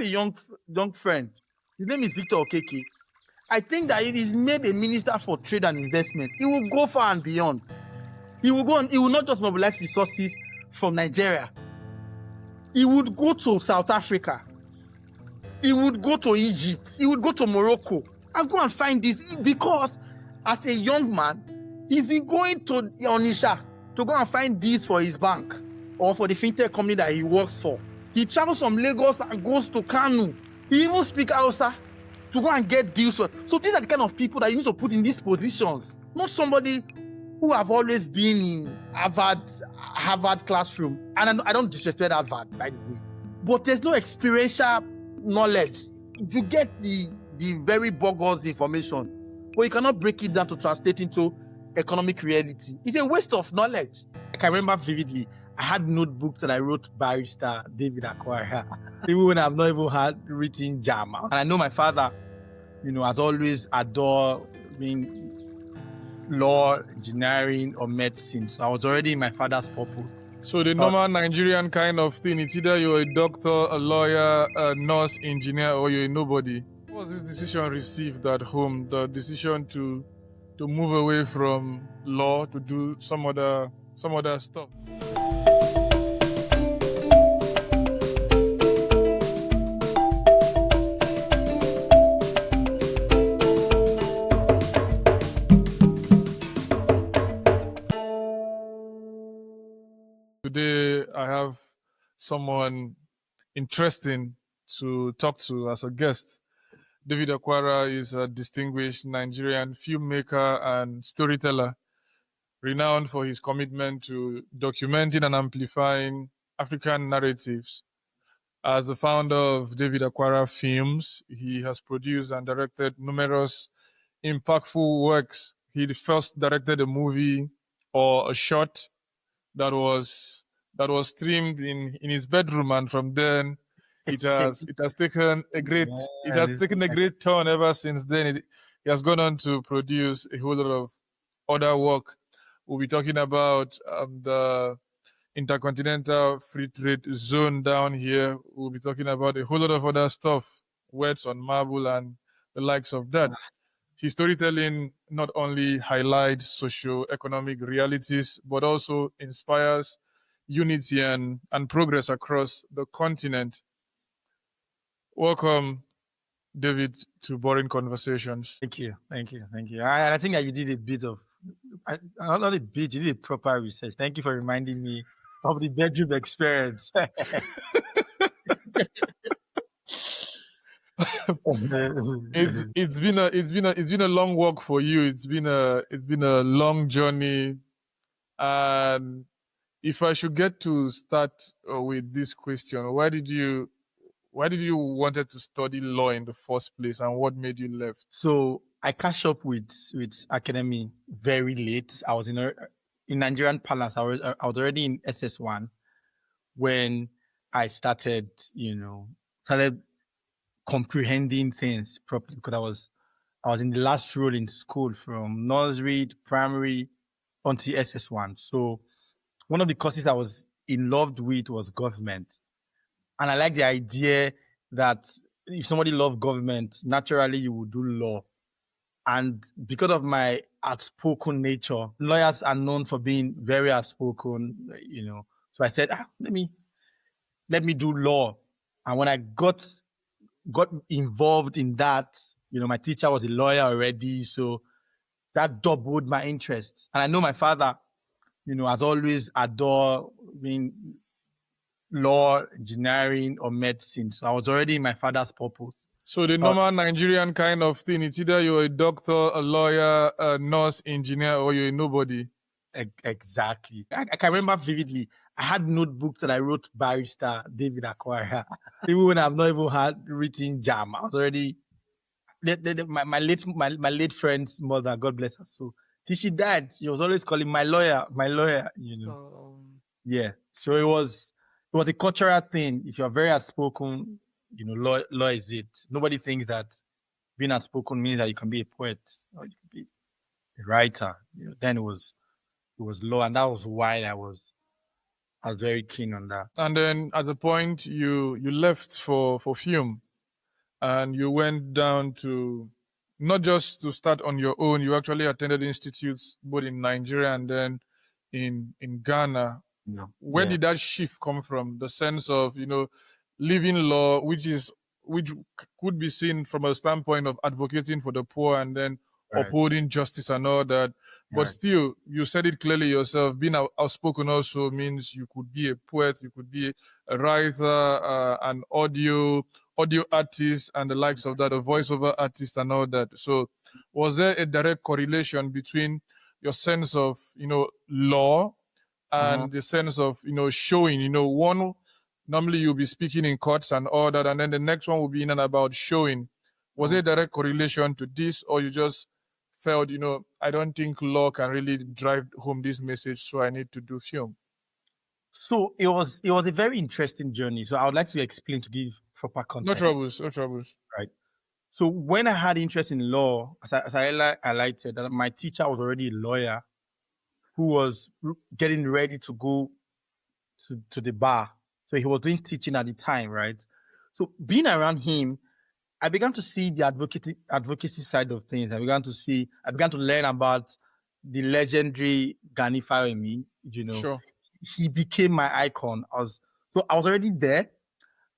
a young friend. His name is Victor Okeke. I think that if he's made a minister for trade and investment, he will go far and beyond. He will go on. He will not just mobilize resources from Nigeria. He would go to South Africa. He would go to Egypt. He would go to Morocco and go and find this, because as a young man, he's been going to Onisha to go and find deals for his bank or for the fintech company that he works for. He travels from Lagos and goes to Kanu. He even speaks Hausa to go and get deals for. So these are the kind of people that you need to put in these positions, not somebody who have always been in Harvard classroom. And I don't disrespect Harvard, by the way, but there's no experiential knowledge. You get the very bogus information, but you cannot break it down to translate into economic reality. It's a waste of knowledge. I can remember vividly, I had notebooks that I wrote barrister David Akwara, even when I've not even had written JAMA. And I know my father, has always adored law, engineering, or medicine. So I was already in my father's purpose. So the normal Nigerian kind of thing, it's either you're a doctor, a lawyer, a nurse, engineer, or you're a nobody. How was this decision received at home? The decision to move away from law to do some other stuff? Today, I have someone interesting to talk to as a guest. David Akwara is a distinguished Nigerian filmmaker and storyteller, renowned for his commitment to documenting and amplifying African narratives. As the founder of David Akwara Films, he has produced and directed numerous impactful works. He first directed a movie or a short that was streamed in his bedroom, and from then it has taken a great turn ever since then. He has gone on to produce a whole lot of other work. We'll be talking about the Intercontinental Free Trade Zone down here. We'll be talking about a whole lot of other stuff, Words on Marble and the likes of that. His storytelling not only highlights socio-economic realities, but also inspires unity and progress across the continent. Welcome, David, to Boring Conversations. Thank you. I think that you did a bit of, not a bit, you did a proper research. Thank you for reminding me of the bedroom experience. It's been a long walk for you. It's been a long journey. And if I should get to start with this question, why did you wanted to study law in the first place, and what made you left? So I catch up with academy very late. I was in Nigerian Palace. I was already in SS1 when I started comprehending things properly, because I was in the last role in school from nursery to primary until SS1. So one of the courses I was in love with was government. And I like the idea that if somebody loves government, naturally you would do law. And because of my outspoken nature, lawyers are known for being very outspoken, So I said, let me do law. And when I got involved in that, my teacher was a lawyer already, so that doubled my interest. And I know my father, has always adored law, engineering, or medicine. So I was already in my father's purpose. So the normal Nigerian kind of thing, it's either you're a doctor, a lawyer, a nurse, engineer, or you're a nobody. Exactly. I can remember vividly, I had notebooks that I wrote barrister David Akwara, even when I've not even had written JAMA. I was already, my late friend's mother, God bless her soul, till she died, she was always calling my lawyer, Yeah. So it was a cultural thing. If you're very outspoken, law is it. Nobody thinks that being outspoken means that you can be a poet or you can be a writer. Then it was law, and that was why I was I was very keen on that. And then at the point you left for film, and you went down to not just to start on your own. You actually attended institutes both in Nigeria and then in Ghana. Where Yeah. did that shift come from? The sense of leaving law, which could be seen from a standpoint of advocating for the poor and then Right. upholding justice and all that. But Right. still, you said it clearly yourself. Being outspoken also means you could be a poet, you could be a writer, an audio artist, and the likes of that, a voiceover artist, and all that. So, was there a direct correlation between your sense of law and the sense of showing? One, normally you'll be speaking in courts and all that, and then the next one will be in and about showing. Was there a direct correlation to this, or you just felt I don't think law can really drive home this message, so I need to do film? So it was a very interesting journey. So I would like to explain to give proper No context. troubles, no troubles. Right. So when I had interest in law, as I highlighted, that my teacher was already a lawyer who was getting ready to go to the bar. So he was doing teaching at the time, right? So being around him, I began to see the advocacy side of things. I began to learn about the legendary Gani Faremi. Sure. He became my icon. I was already there.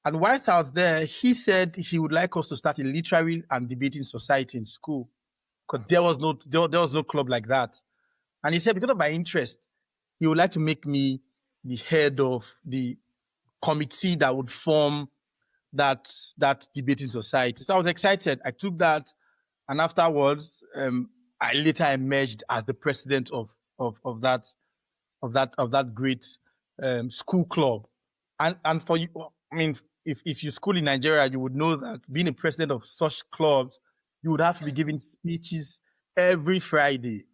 And whilst I was there, he said he would like us to start a literary and debating society in school, because there was no club like that. And he said because of my interest, he would like to make me the head of the committee that would form that debating society. So I was excited. I took that, and afterwards, I later emerged as the president of that great school club. And for you, I mean, if you school in Nigeria, you would know that being a president of such clubs, you would have to be giving speeches every Friday,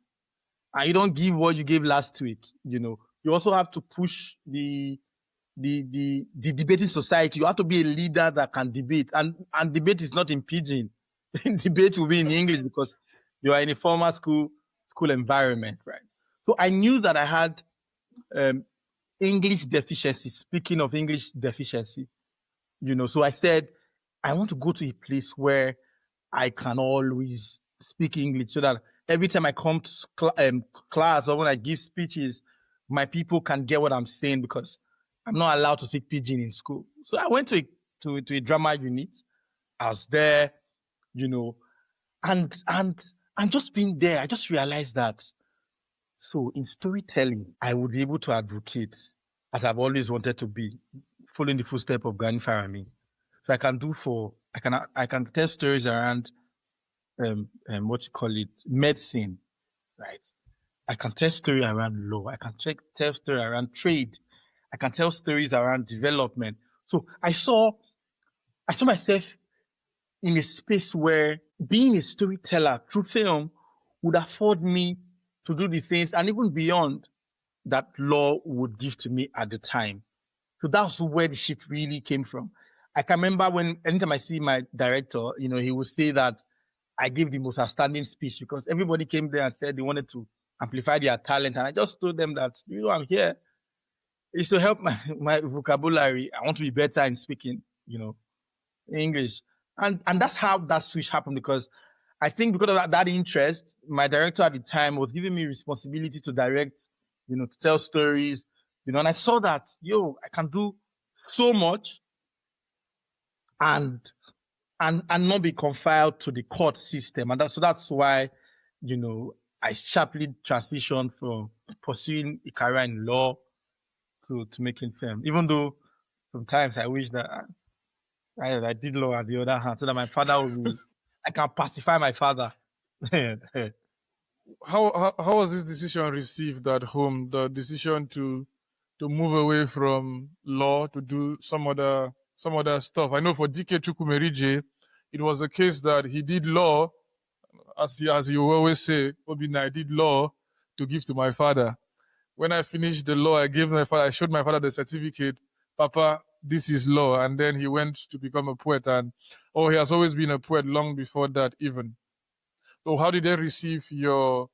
and you don't give what you gave last week. You also have to push the debating society. You have to be a leader that can debate, and debate is not in pidgin. Debate will be in English because you are in a formal school environment, right? So I knew that I had English deficiency. Speaking of English deficiency, so I said, I want to go to a place where I can always speak English, so that every time I come to class or when I give speeches, my people can get what I'm saying, because I'm not allowed to speak pidgin in school. So I went to a drama unit. I was there, and just being there, I just realized that. So in storytelling, I would be able to advocate, as I've always wanted to be, following the footsteps of Gani Farami. So I can tell stories around medicine, right? I can tell story around law. I can tell story around trade. I can tell stories around development. So I saw myself in a space where being a storyteller through film would afford me to do the things and even beyond that law would give to me at the time. So that's where the shift really came from. I can remember anytime I see my director, he would say that I gave the most outstanding speech, because everybody came there and said they wanted to amplify their talent. And I just told them that, I'm here. It's to help my vocabulary. I want to be better in speaking, English. And that's how that switch happened, because I think because of that interest, my director at the time was giving me responsibility to direct, to tell stories, and I saw that, I can do so much and not be confined to the court system. And that's why, I sharply transitioned from pursuing a career in law to making film, even though sometimes I wish that I did law at the other hand, so that my father I can pacify my father. How was this decision received at home? The decision to move away from law to do some other stuff. I know for DK Chukwumerije, it was a case that he did law, as you always say, Obina, I did law to give to my father. When I finished the law, I gave my father, I showed my father the certificate. Papa, this is law. And then he went to become a poet, and he has always been a poet long before that even. So how did they receive your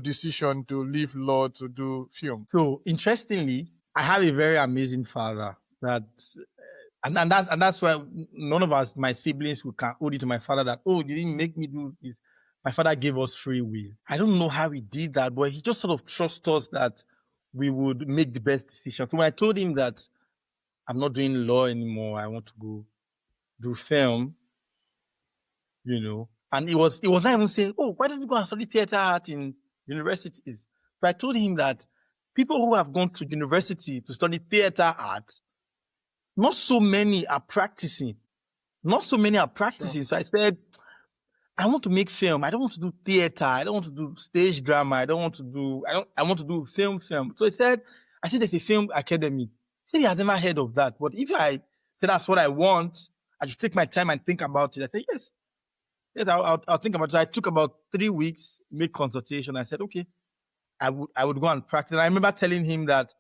decision to leave law to do film? So interestingly, I have a very amazing father that, and that's why none of us, my siblings, who can hold it to my father that, oh, you didn't make me do this. My father gave us free will. I don't know how he did that, but he just sort of trusts us that we would make the best decision. So when I told him that I'm not doing law anymore, I want to go do film, and it was not even saying, oh, why don't you go and study theater art in universities? But I told him that people who have gone to university to study theater art, not so many are practicing. Not so many are practicing. Sure. So I said, I want to make film. I don't want to do theater. I don't want to do stage drama. I want to do film. So I said, there's a film academy. He said he has never heard of that. But if I say that's what I want, I should take my time and think about it. I said, yes, I'll think about it. So I took about 3 weeks, make consultation. I said, okay, I would go and practice. And I remember telling him that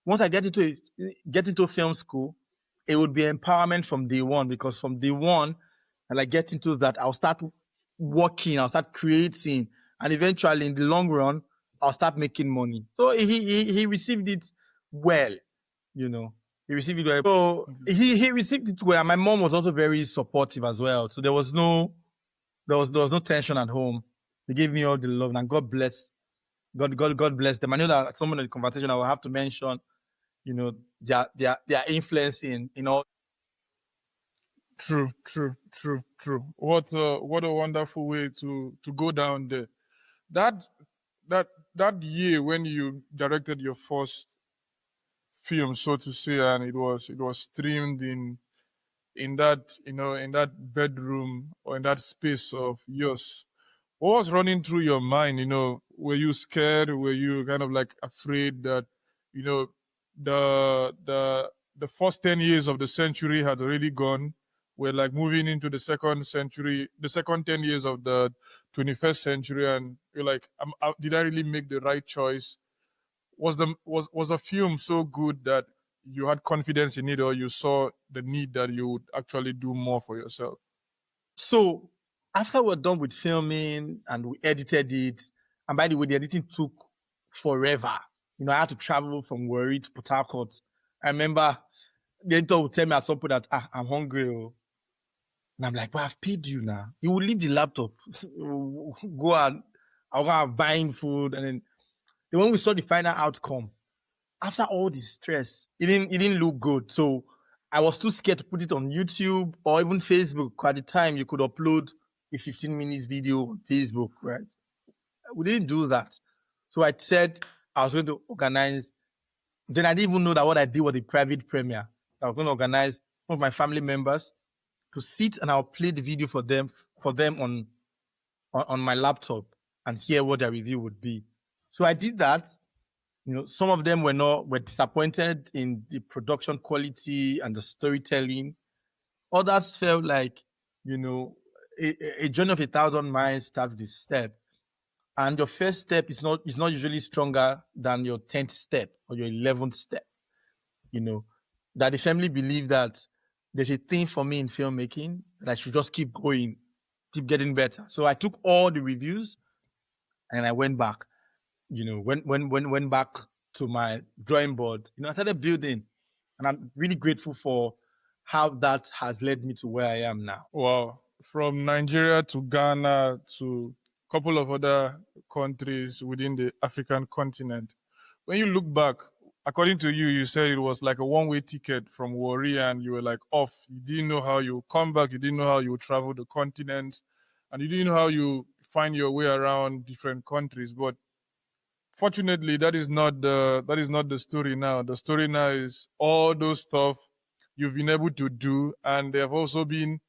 once I get into film school, it would be empowerment from day one, because from day one, and I get into that, I'll start working, I'll start creating, and eventually in the long run, I'll start making money. So he received it well, he received it well. So he received it well. My mom was also very supportive as well. So there was no tension at home. They gave me all the love, and God bless them. I know that someone in the conversation I will have to mention, their influence in all. True, true, true, true. What a wonderful way to go down there. That that year when you directed your first film, so to say, and it was streamed in that in that bedroom or in that space of yours. What was running through your mind? Were you scared? Were you kind of like afraid that you know the first 10 years of the century had already gone? We're like moving into the second century, the second 10 years of the 21st century, and you're like, did I really make the right choice? Was the film so good that you had confidence in it, or you saw the need that you would actually do more for yourself? So after we're done with filming and we edited it, and by the way, the editing took forever. I had to travel from Warri to Port Harcourt. I remember the editor would tell me at some point that, I'm hungry. Oh. And I'm like, but I've paid you now. You will leave the laptop, go and I'll go and buying food. And then when we saw the final outcome, after all the stress, it didn't look good. So I was too scared to put it on YouTube or even Facebook. At the time, you could upload a 15 minutes video on Facebook, right? We didn't do that. So I said I was going to organize. Then I didn't even know that what I did was a private premiere. I was going to organize one of my family members to sit, and I'll play the video for them on my laptop and hear what their review would be. So I did that. Some of them were disappointed in the production quality and the storytelling. Others felt like, a journey of 1,000 miles starts with a step, and your first step is not usually stronger than your 10th step or your 11th step. That the family believe that there's a thing for me in filmmaking that I should just keep going, keep getting better. So I took all the reviews and I went back. Went back to my drawing board. I started building, and I'm really grateful for how that has led me to where I am now. Wow. From Nigeria to Ghana to a couple of other countries within the African continent. When you look back, according to you, you said it was like a one-way ticket from Warri, and you were like off. You didn't know how you would come back. You didn't know how you would travel the continent, and you didn't know how you find your way around different countries. But fortunately, that is not the story now. The story now is all those stuff you've been able to do, and there have also been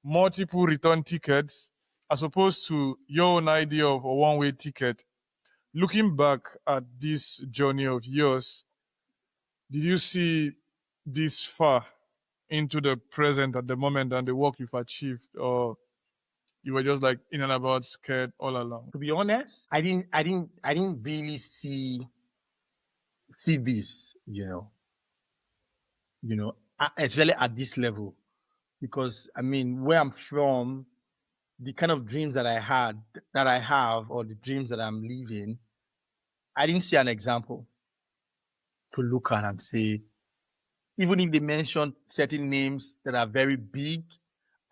multiple return tickets as opposed to your own idea of a one-way ticket. Looking back at this journey of yours, did you see this far into the present at the moment and the work you've achieved, or you were just like in and about scared all along? To be honest, I didn't really see this, especially at this level, because I mean, where I'm from, the kind of dreams that I have, or the dreams that I'm living, I didn't see an example. to look at and say, even if they mention certain names that are very big,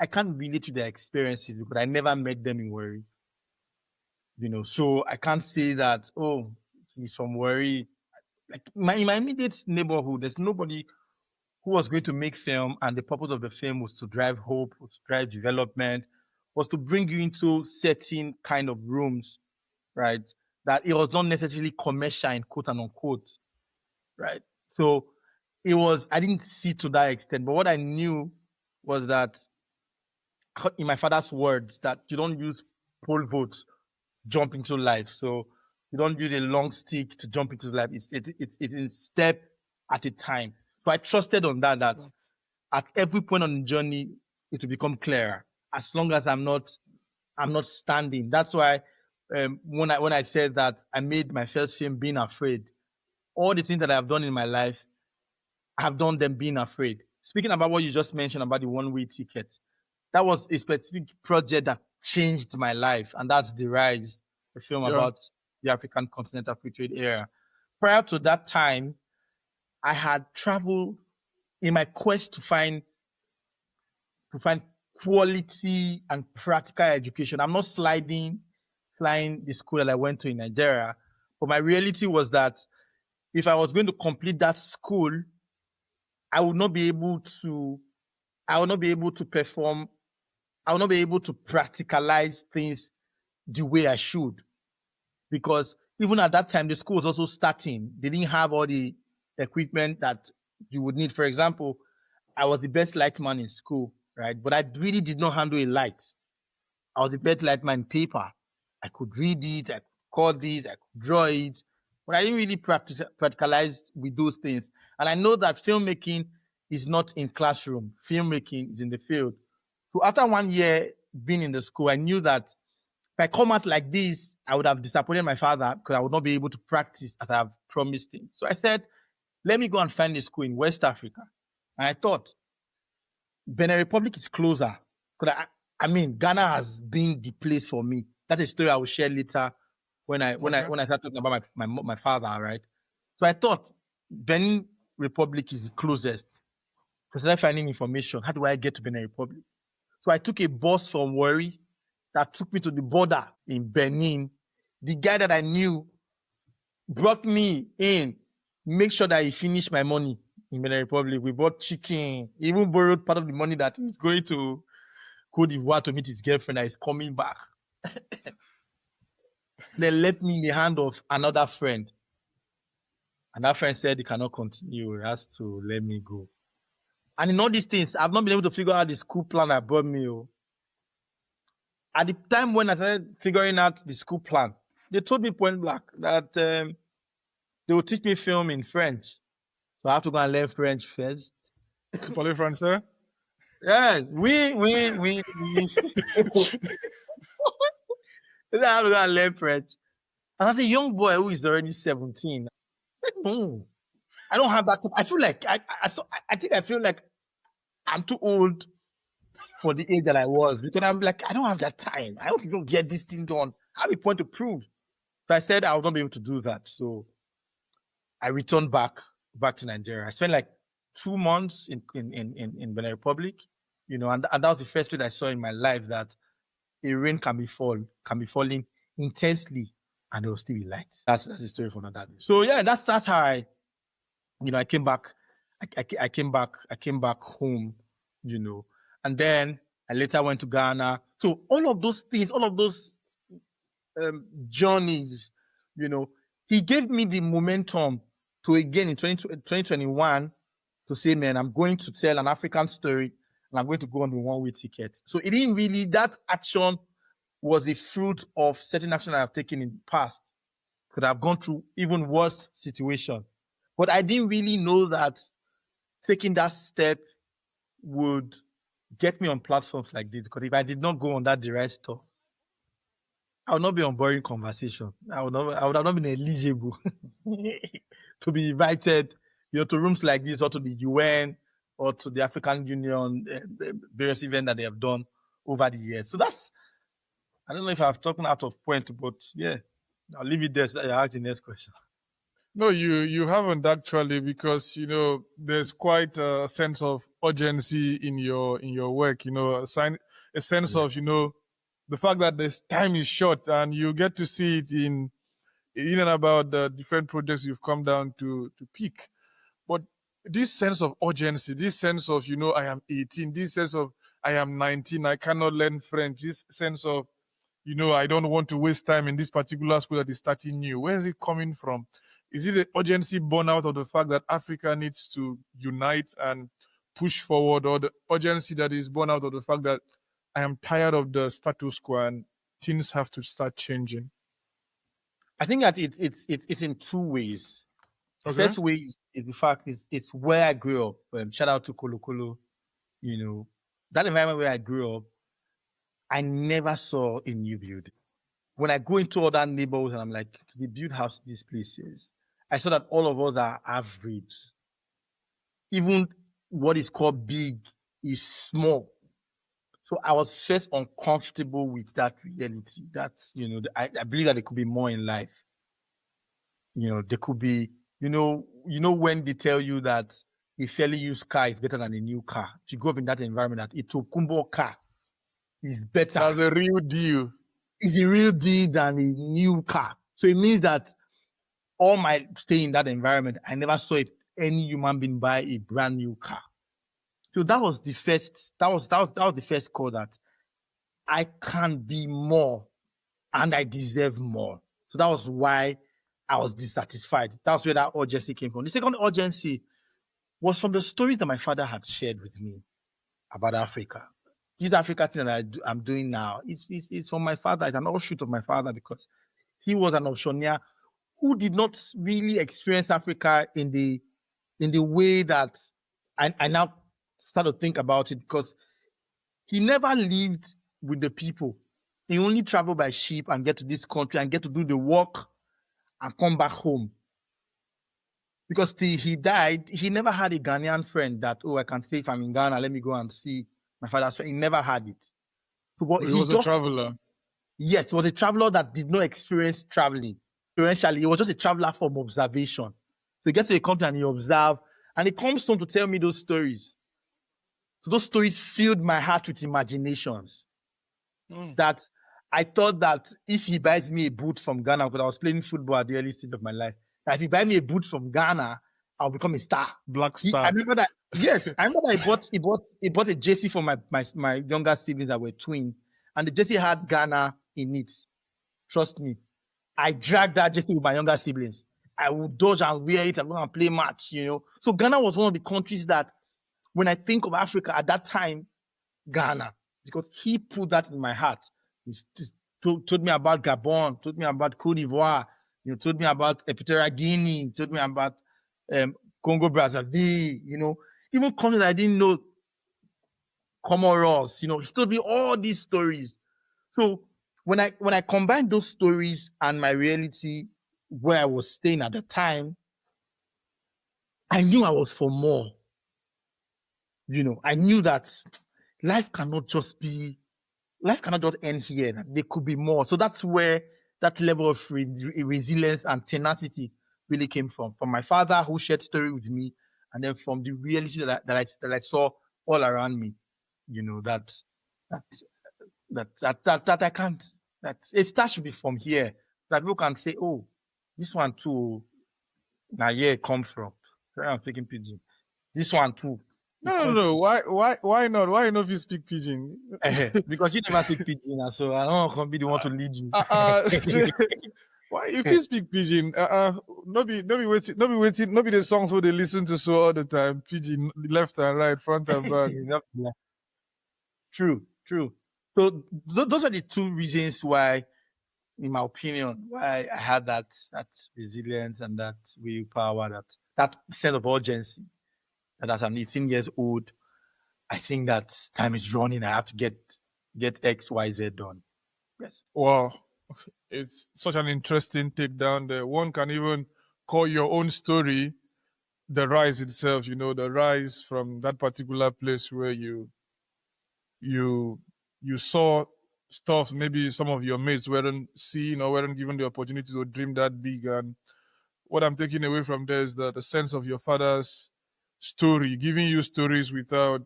I can't relate to their experiences because I never met them in Warri. So I can't say that, oh, he's from Warri. Like in my immediate neighborhood, there's nobody who was going to make film, and the purpose of the film was to drive hope, was to drive development, was to bring you into certain kind of rooms, right? That it was not necessarily commercial in quote and unquote, right? So I didn't see to that extent, but what I knew was that, in my father's words, that you don't use pole votes jump into life. So you don't use a long stick to jump into life. It's in step at a time. So I trusted on that at every point on the journey it will become clearer. As long as I'm not standing. That's why when I said that I made my first film being afraid, all the things that I've done in my life, I have done them being afraid. Speaking about what you just mentioned about the one-way ticket, that was a specific project that changed my life, and that's The Rise, a film about the African continental free trade era. Prior to that time, I had traveled in my quest to find quality and practical education. I'm not sliding the school that I went to in Nigeria, but my reality was that if I was going to complete that school, I would not be able to perform. I would not be able to practicalize things the way I should, because even at that time, the school was also starting. They didn't have all the equipment that you would need. For example, I was the best light man in school, right? But I really did not handle a light. I was the best light man in paper. I could read it, I could code this, I could draw it, but I didn't really practicalize with those things. And I know that filmmaking is not in classroom. Filmmaking is in the field. So after 1 year being in the school, I knew that if I come out like this, I would have disappointed my father because I would not be able to practice as I have promised him. So I said, let me go and find a school in West Africa. And I thought, Benin Republic is closer. Because I mean, Ghana has been the place for me. That's a story I will share later when I start talking about my father, right? So I thought Benin Republic is the closest. So I started finding information. How do I get to Benin Republic? So I took a bus from Warri that took me to the border in Benin. The guy that I knew brought me in, make sure that he finished my money in Benin Republic. We bought chicken, he even borrowed part of the money that he's going to Cote d'Ivoire to meet his girlfriend that is coming back. Then left me in the hand of another friend. And that friend said he cannot continue. He has to let me go. And in all these things, I've not been able to figure out the school plan that brought me. At the time when I started figuring out the school plan, they told me point blank that they will teach me film in French. So I have to go and learn French first. Tu parles français? Yeah, we. I have to go and learn French. And as a young boy who is already 17, no, I don't have that. I feel like I feel like I'm too old for the age that I was, because I'm like, I don't have that time. I don't get this thing done. I have a point to prove. So I said I would not be able to do that. So I returned back to Nigeria. I spent like 2 months in Benin Republic, and that was the first place I saw in my life that a rain can be falling intensely and there will still be light. That's the story for another day. So yeah, that's how I came back. I came back home, and then I later went to Ghana. So all of those things, all of those journeys, he gave me the momentum to again in 2021 to say, man, I'm going to tell an African story and I'm going to go on the one-way ticket. So it didn't really, that action was a fruit of certain action I have taken in the past. Could have gone through even worse situation. But I didn't really know that taking that step would get me on platforms like this, because if I did not go on that direct stuff, I would not be on boring conversation. I would have not been eligible to be invited, to rooms like this, or to the UN, or to the African Union, various events that they have done over the years. So I don't know if I've talked out of point, but yeah, I'll leave it there so that you ask the next question. No, you haven't actually, because there's quite a sense of urgency in your work. A sense Yeah. of the fact that this time is short, and you get to see it in and about the different projects you've come down to pick. But this sense of urgency, this sense of I am 18, this sense of I am 19, I cannot learn French, this sense of I don't want to waste time in this particular school that is starting new. Where is it coming from? Is it the urgency born out of the fact that Africa needs to unite and push forward, or the urgency that is born out of the fact that I am tired of the status quo and things have to start changing? I think that it's in two ways. The Okay. first way is the fact it's where I grew up. Shout out to Kolo Kolo. That environment where I grew up, I never saw a new build. When I go into other neighborhoods and I'm like, the build house these places, I saw that all of us are average. Even what is called big is small. So I was first uncomfortable with that reality. That's, I believe that there could be more in life. There could be, when they tell you that a fairly used car is better than a new car. If you grow up in that environment, that a Tokumbo car is better. That's a real deal. It's a real deal than a new car. So it means that all my stay in that environment, I never saw any human being buy a brand new car. So that was the first, that was the first call that I can be more and I deserve more. So that was why I was dissatisfied. That's where that urgency came from. The second urgency was from the stories that my father had shared with me about Africa. This Africa thing that I'm doing now, it's from my father. It's an offshoot of my father, because he was an Oceania who did not really experience Africa in the way that I now start to think about it, because he never lived with the people. He only traveled by ship and get to this country and get to do the work and come back home. Because till he died, he never had a Ghanaian friend that, I can say if I'm in Ghana, let me go and see my father's friend. He never had it. So, He was a traveler. Yes, he was a traveler that did not experience traveling. Experientially, he was just a traveler from observation. So he gets to a country and he observes, and he comes home to tell me those stories. So those stories filled my heart with imaginations. That I thought that if he buys me a boot from Ghana, because I was playing football at the early stage of my life, that if he buys me a boot from Ghana, I'll become a star. Black star. I remember that. Yes, I remember that he bought a jersey for my younger siblings that were twins, and the jersey had Ghana in it. Trust me, I dragged that jersey with my younger siblings. I would dodge and wear it and go and play match. So Ghana was one of the countries that, when I think of Africa at that time, Ghana, because he put that in my heart. He told me about Gabon, told me about Cote d'Ivoire, told me about Equatorial Guinea, told me about Congo Brazzaville, even countries I didn't know, Comoros, he told me all these stories. So when I combined those stories and my reality where I was staying at the time, I knew I was for more. I knew that life cannot just end here. That there could be more. So that's where that level of resilience and tenacity really came from my father, who shared story with me, and then from the reality that I saw all around me. That I can't. That it should be from here. That people can say, "Oh, this one too." Now here it comes from. Sorry, I'm speaking pidgin. This one too. No. Why not? Why not if you speak pidgin? Because you never speak pidgin, so I don't be the one to lead you. Why if you speak pidgin? No be the songs where they listen to so all the time. Pidgin left and right, front and back. True. So those are the two reasons why, in my opinion, why I had that resilience and that willpower, that sense of urgency. That as I'm 18 years old, I think that time is running. I have to get X, Y, Z done. Yes. Wow, it's such an interesting take down there. One can even call your own story the rise itself. The rise from that particular place where you saw stuff maybe some of your mates weren't seeing or weren't given the opportunity to dream that big, and what I'm taking away from there is that the sense of your father's story, giving you stories without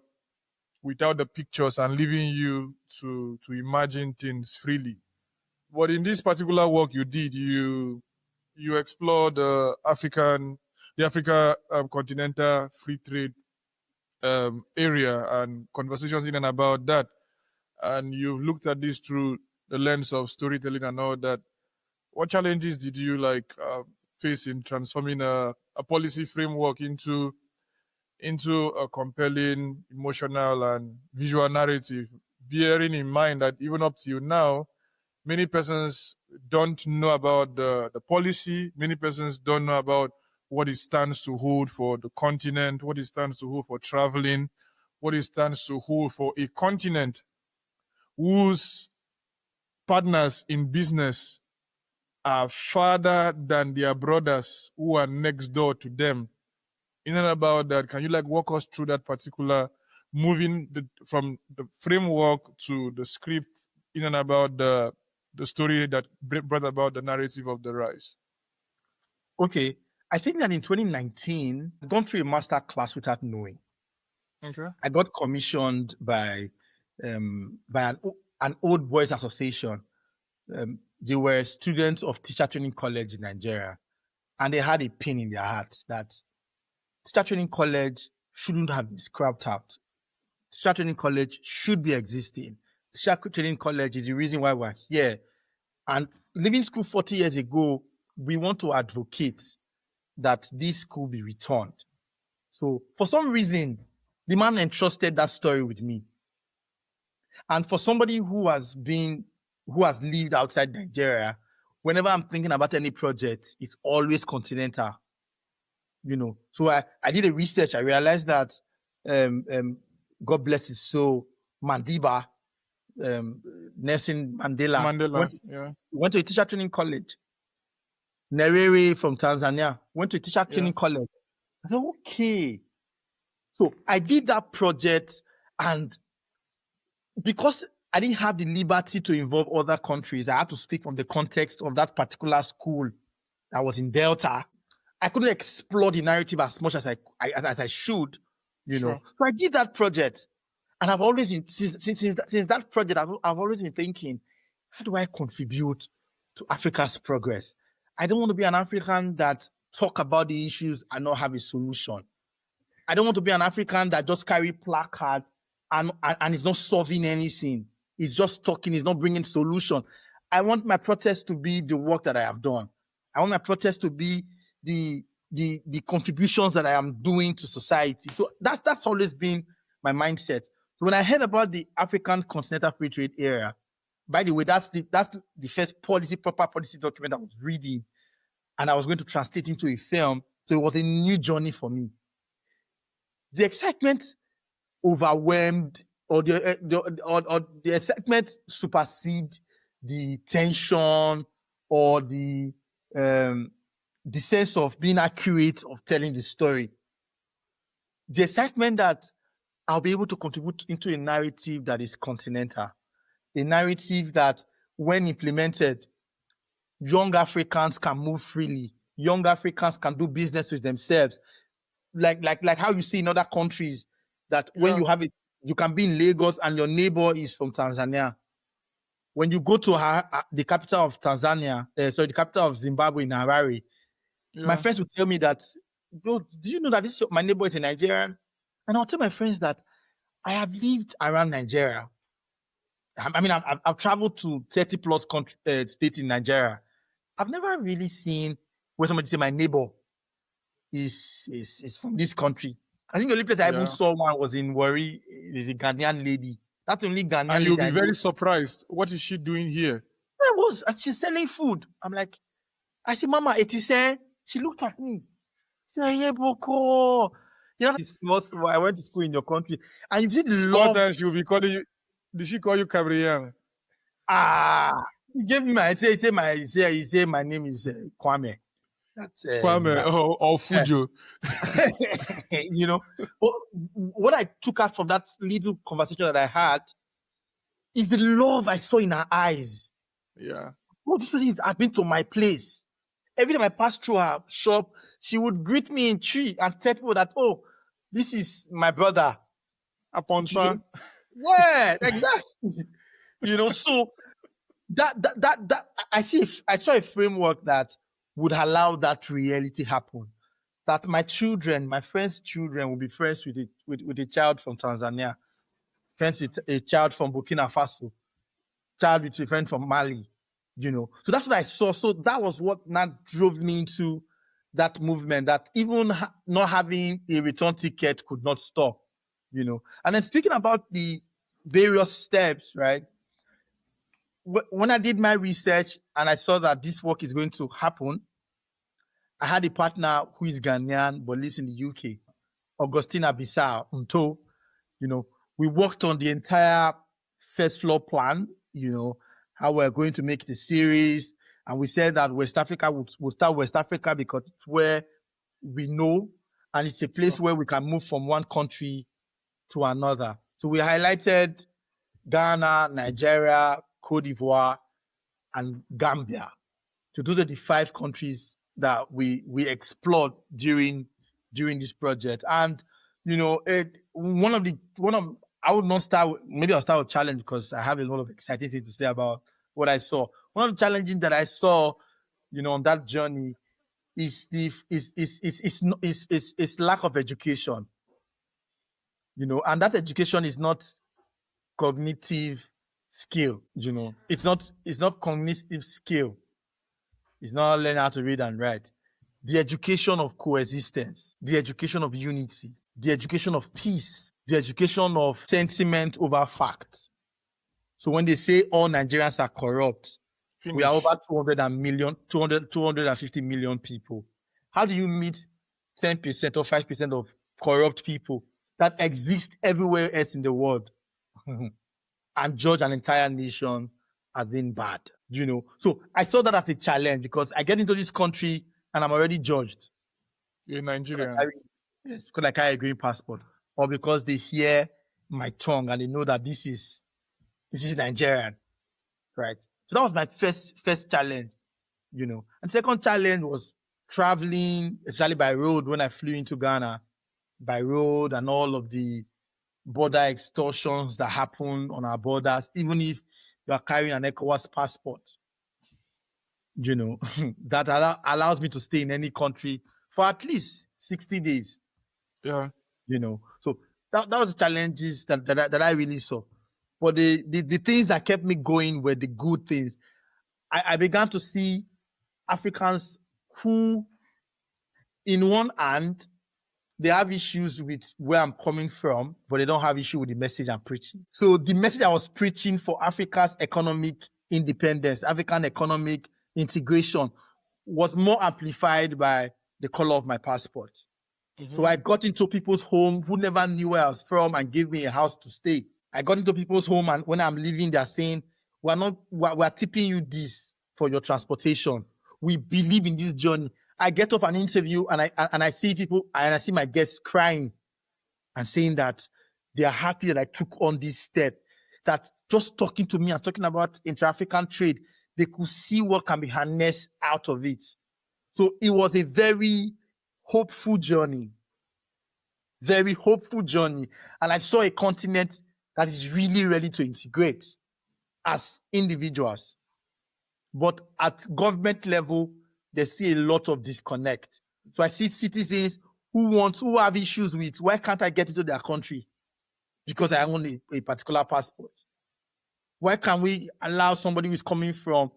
the pictures and leaving you to imagine things freely. But in this particular work you did, you explored the Africa continental free trade area and conversations in and about that. And you've looked at this through the lens of storytelling and all that. What challenges did you face in transforming a policy framework into a compelling, emotional, and visual narrative, bearing in mind that even up till now, many persons don't know about the policy. Many persons don't know about what it stands to hold for the continent, what it stands to hold for traveling, what it stands to hold for a continent whose partners in business are farther than their brothers who are next door to them. In and about that, can you walk us through that particular moving from the framework to the script in and about the story that brought about the narrative of the rise? Okay. I think that in 2019, I'd gone through a master class without knowing. Okay. I got commissioned by an old boys association. They were students of teacher training college in Nigeria, and they had a pin in their hearts that teacher training college shouldn't have been scrapped out. Teacher training college should be existing. Teacher training college is the reason why we're here. And leaving school 40 years ago, we want to advocate that this school be returned. So for some reason, the man entrusted that story with me. And for somebody who has lived outside Nigeria, whenever I'm thinking about any project, it's always continental. So I did a research. I realized that God bless his soul, Mandiba, Nelson Mandela went to a teacher training college. Nyerere from Tanzania went to a teacher training college. I said, okay. So I did that project, and because I didn't have the liberty to involve other countries, I had to speak from the context of that particular school that was in Delta. I couldn't explore the narrative as much as I should, So I did that project, and I've always been since that project. I've always been thinking, how do I contribute to Africa's progress? I don't want to be an African that talk about the issues and not have a solution. I don't want to be an African that just carry placard and is not solving anything. It's just talking. It's not bringing solution. I want my protest to be the work that I have done. I want my protest to be the contributions that I am doing to society. So that's always been my mindset. So when I heard about the African Continental Free Trade Area, by the way, that's the first proper policy document I was reading, and I was going to translate into a film. So it was a new journey for me. The excitement overwhelmed, or the excitement supersede the tension or the sense of being accurate of telling the story. The excitement that I'll be able to contribute into a narrative that is continental, a narrative that, when implemented, young Africans can move freely. Young Africans can do business with themselves, like how you see in other countries that when you have it, you can be in Lagos and your neighbor is from Tanzania. When you go to the capital of Tanzania, the capital of Zimbabwe, in Harare, my friends would tell me that, bro, do you know that my neighbor is a Nigerian? And I'll tell my friends that I have lived around Nigeria. I mean, I've traveled to 30 plus states in Nigeria. I've never really seen where somebody say my neighbor is from this country. I think the only place I even saw one was in Warri. There's a Ghanaian lady. That's the only Ghanaian lady. And you'll be very surprised. What is she doing here? And she's selling food. I'm like, I said, Mama, it is here. She looked at me. She said, yeah, Boko. I went to school in your country. And you see the love. Sometimes she'll be calling you. Did she call you Cabrian? He gave me he said my name is Kwame. That's Kwame or Fujo. But what I took out from that little conversation that I had is the love I saw in her eyes. Yeah. Oh, this person has been to my place. every time I passed through her shop, she would greet me in tree and tell people that, oh, this is my brother. Aponsa. Yeah, exactly. So that I saw a framework that would allow that reality happen. That my friends' children will be friends with a child from Tanzania, friends with a child from Burkina Faso, child with a friend from Mali, So that's what I saw. So that was what now drove me into that movement, that even not having a return ticket could not stop, And then speaking about the various steps, right? When I did my research and I saw that this work is going to happen, I had a partner who is Ghanaian but lives in the UK, Augustina Bissau, Unto. We worked on the entire first floor plan, how we're going to make the series. And we said that West Africa will start West Africa because it's where we know, and it's a place where we can move from one country to another. So we highlighted Ghana, Nigeria, Cote d'Ivoire, and Gambia. So those are the 5 countries that we explored during this project. And I would not start. Maybe I'll start with challenge because I have a lot of exciting things to say about what I saw. One of the challenges that I saw, on that journey is lack of education. And that education is not cognitive skill. It's not cognitive skill. It's not learning how to read and write. The education of coexistence, the education of unity, the education of peace, the education of sentiment over facts. So when they say all Nigerians are corrupt, we are over 250 million people. How do you meet 10% or 5% of corrupt people that exist everywhere else in the world and judge an entire nation as being bad? So I saw that as a challenge because I get into this country and I'm already judged. You're Nigerian. Yes, because I carry a green passport, or because they hear my tongue and they know that this is Nigerian, right? So that was my first challenge, And second challenge was traveling, especially by road when I flew into Ghana, by road, and all of the border extortions that happen on our borders, even if you are carrying an ECOWAS passport. That allows me to stay in any country for at least 60 days. Yeah. So that was the challenges that I really saw. But the things that kept me going were the good things. I began to see Africans who, in one hand, they have issues with where I'm coming from, but they don't have issue with the message I'm preaching. So the message I was preaching for Africa's economic independence, African economic integration, was more amplified by the color of my passport. Mm-hmm. So I got into people's home who never knew where I was from and gave me a house to stay. I got into people's home, and when I'm leaving, they're saying, we're tipping you this for your transportation. We believe in this journey. I get off an interview and I see people, and I see my guests crying and saying that they are happy that I took on this step, that just talking to me and talking about inter-African trade, they could see what can be harnessed out of it. So it was a very hopeful journey. Very hopeful journey. And I saw a continent that is really ready to integrate as individuals. But at government level, there's still a lot of disconnect. So I see citizens who have issues with, why can't I get into their country? Because I own a particular passport. Why can't we allow somebody who's coming from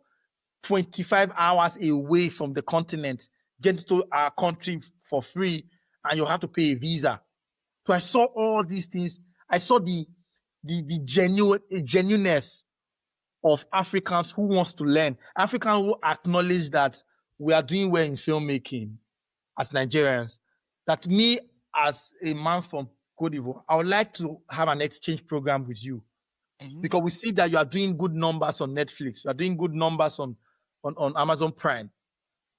25 hours away from the continent get into our country for free, and you have to pay a visa? So I saw all these things. I saw the genuineness of Africans who wants to learn, Africans who acknowledge that we are doing well in filmmaking as Nigerians. That me, as a man from Cote d'Ivoire, I would like to have an exchange program with you. Mm-hmm. Because we see that you are doing good numbers on Netflix, you are doing good numbers on Amazon Prime,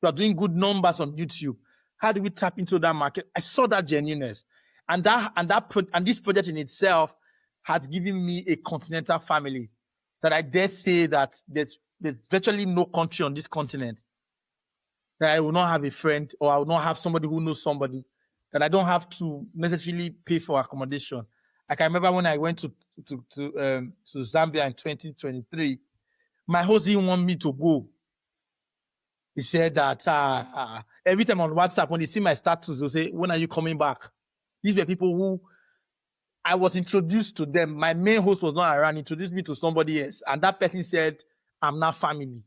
you are doing good numbers on YouTube. How do we tap into that market? I saw that genuineness. And this project in itself has given me a continental family that I dare say that there's virtually no country on this continent that I will not have a friend or I will not have somebody who knows somebody, that I don't have to necessarily pay for accommodation. I can remember when I went to Zambia in 2023, my host didn't want me to go. He said that every time on WhatsApp, when they see my status, they'll say, when are you coming back? These were people who I was introduced to them. My main host was not around, introduced me to somebody else. And that person said, I'm not family.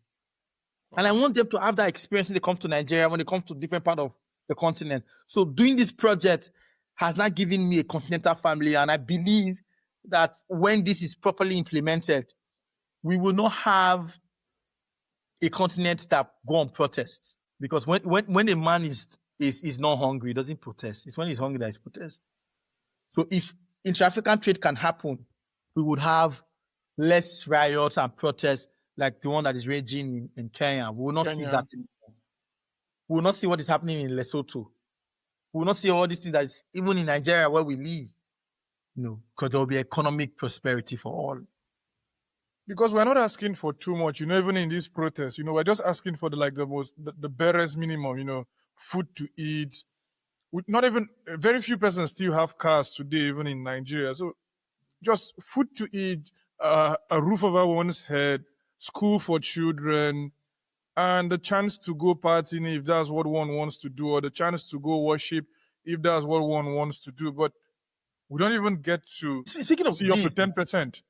And I want them to have that experience when they come to Nigeria, when they come to different part of the continent. So doing this project has not given me a continental family. And I believe that when this is properly implemented, we will not have a continent that go on protests. Because when a man is not hungry, he doesn't protest. It's when he's hungry that he protests. So if intra-African trade can happen, we would have less riots and protests like the one that is raging in Kenya. We will not see that anymore. We will not see what is happening in Lesotho. We will not see all these things that is even in Nigeria where we live. Because there will be economic prosperity for all. Because we're not asking for too much, even in these protests, we're just asking for the barest minimum, food to eat. Not even very few persons still have cars today, even in Nigeria. So just food to eat, a roof over one's head, school for children, and the chance to go partying if that's what one wants to do, or the chance to go worship if that's what one wants to do. But we don't even get to see up to 10%.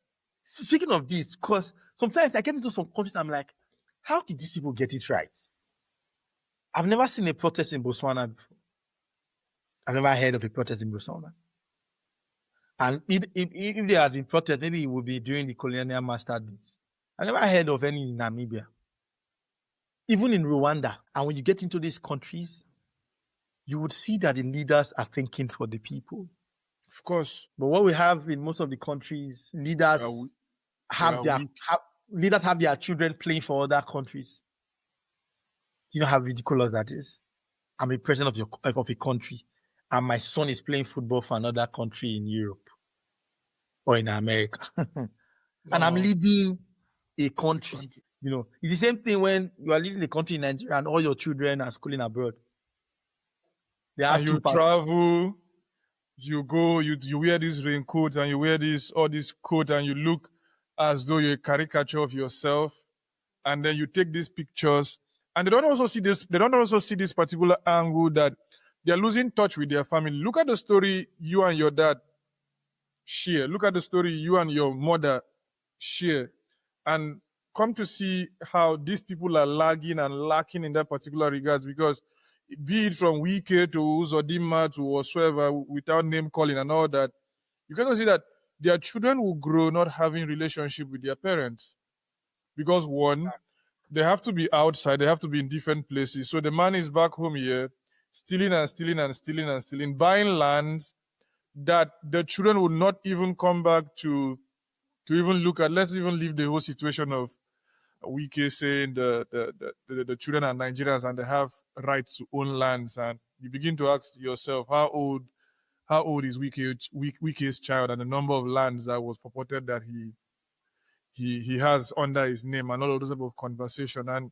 Speaking of this, because sometimes I get into some countries, I'm like, how did these people get it right? I've never seen a protest in Botswana before. I've never heard of a protest in Botswana. And if there has been protest, maybe it would be during the colonial master days. I never heard of any in Namibia. Even in Rwanda. And when you get into these countries, you would see that the leaders are thinking for the people. Of course. But what we have in most of the countries, leaders have their children playing for other countries. You know how ridiculous that is? I'm a president of a country, and my son is playing football for another country in Europe or in America. And I'm leading a country. It's the same thing when you are leading a country in Nigeria and all your children are schooling abroad. They have and you travel, you go, you wear these raincoats and you wear all these coats and you look as though you're a caricature of yourself. And then you take these pictures, and they don't also see this particular angle that they're losing touch with their family. Look at the story you and your dad share. Look at the story you and your mother share. And come to see how these people are lagging and lacking in that particular regards, because be it from Wike to Uzodinma to whatsoever, without name calling and all that, you can see that their children will grow not having relationship with their parents. Because one, they have to be outside, they have to be in different places. So the man is back home here, stealing and stealing and stealing and stealing, buying lands that the children would not even come back to even look at. Let's even leave the whole situation of Wike saying the children are Nigerians and they have rights to own lands. And you begin to ask yourself, how old is Wike's child, and the number of lands that was purported that he has under his name, and all of those type of conversation. And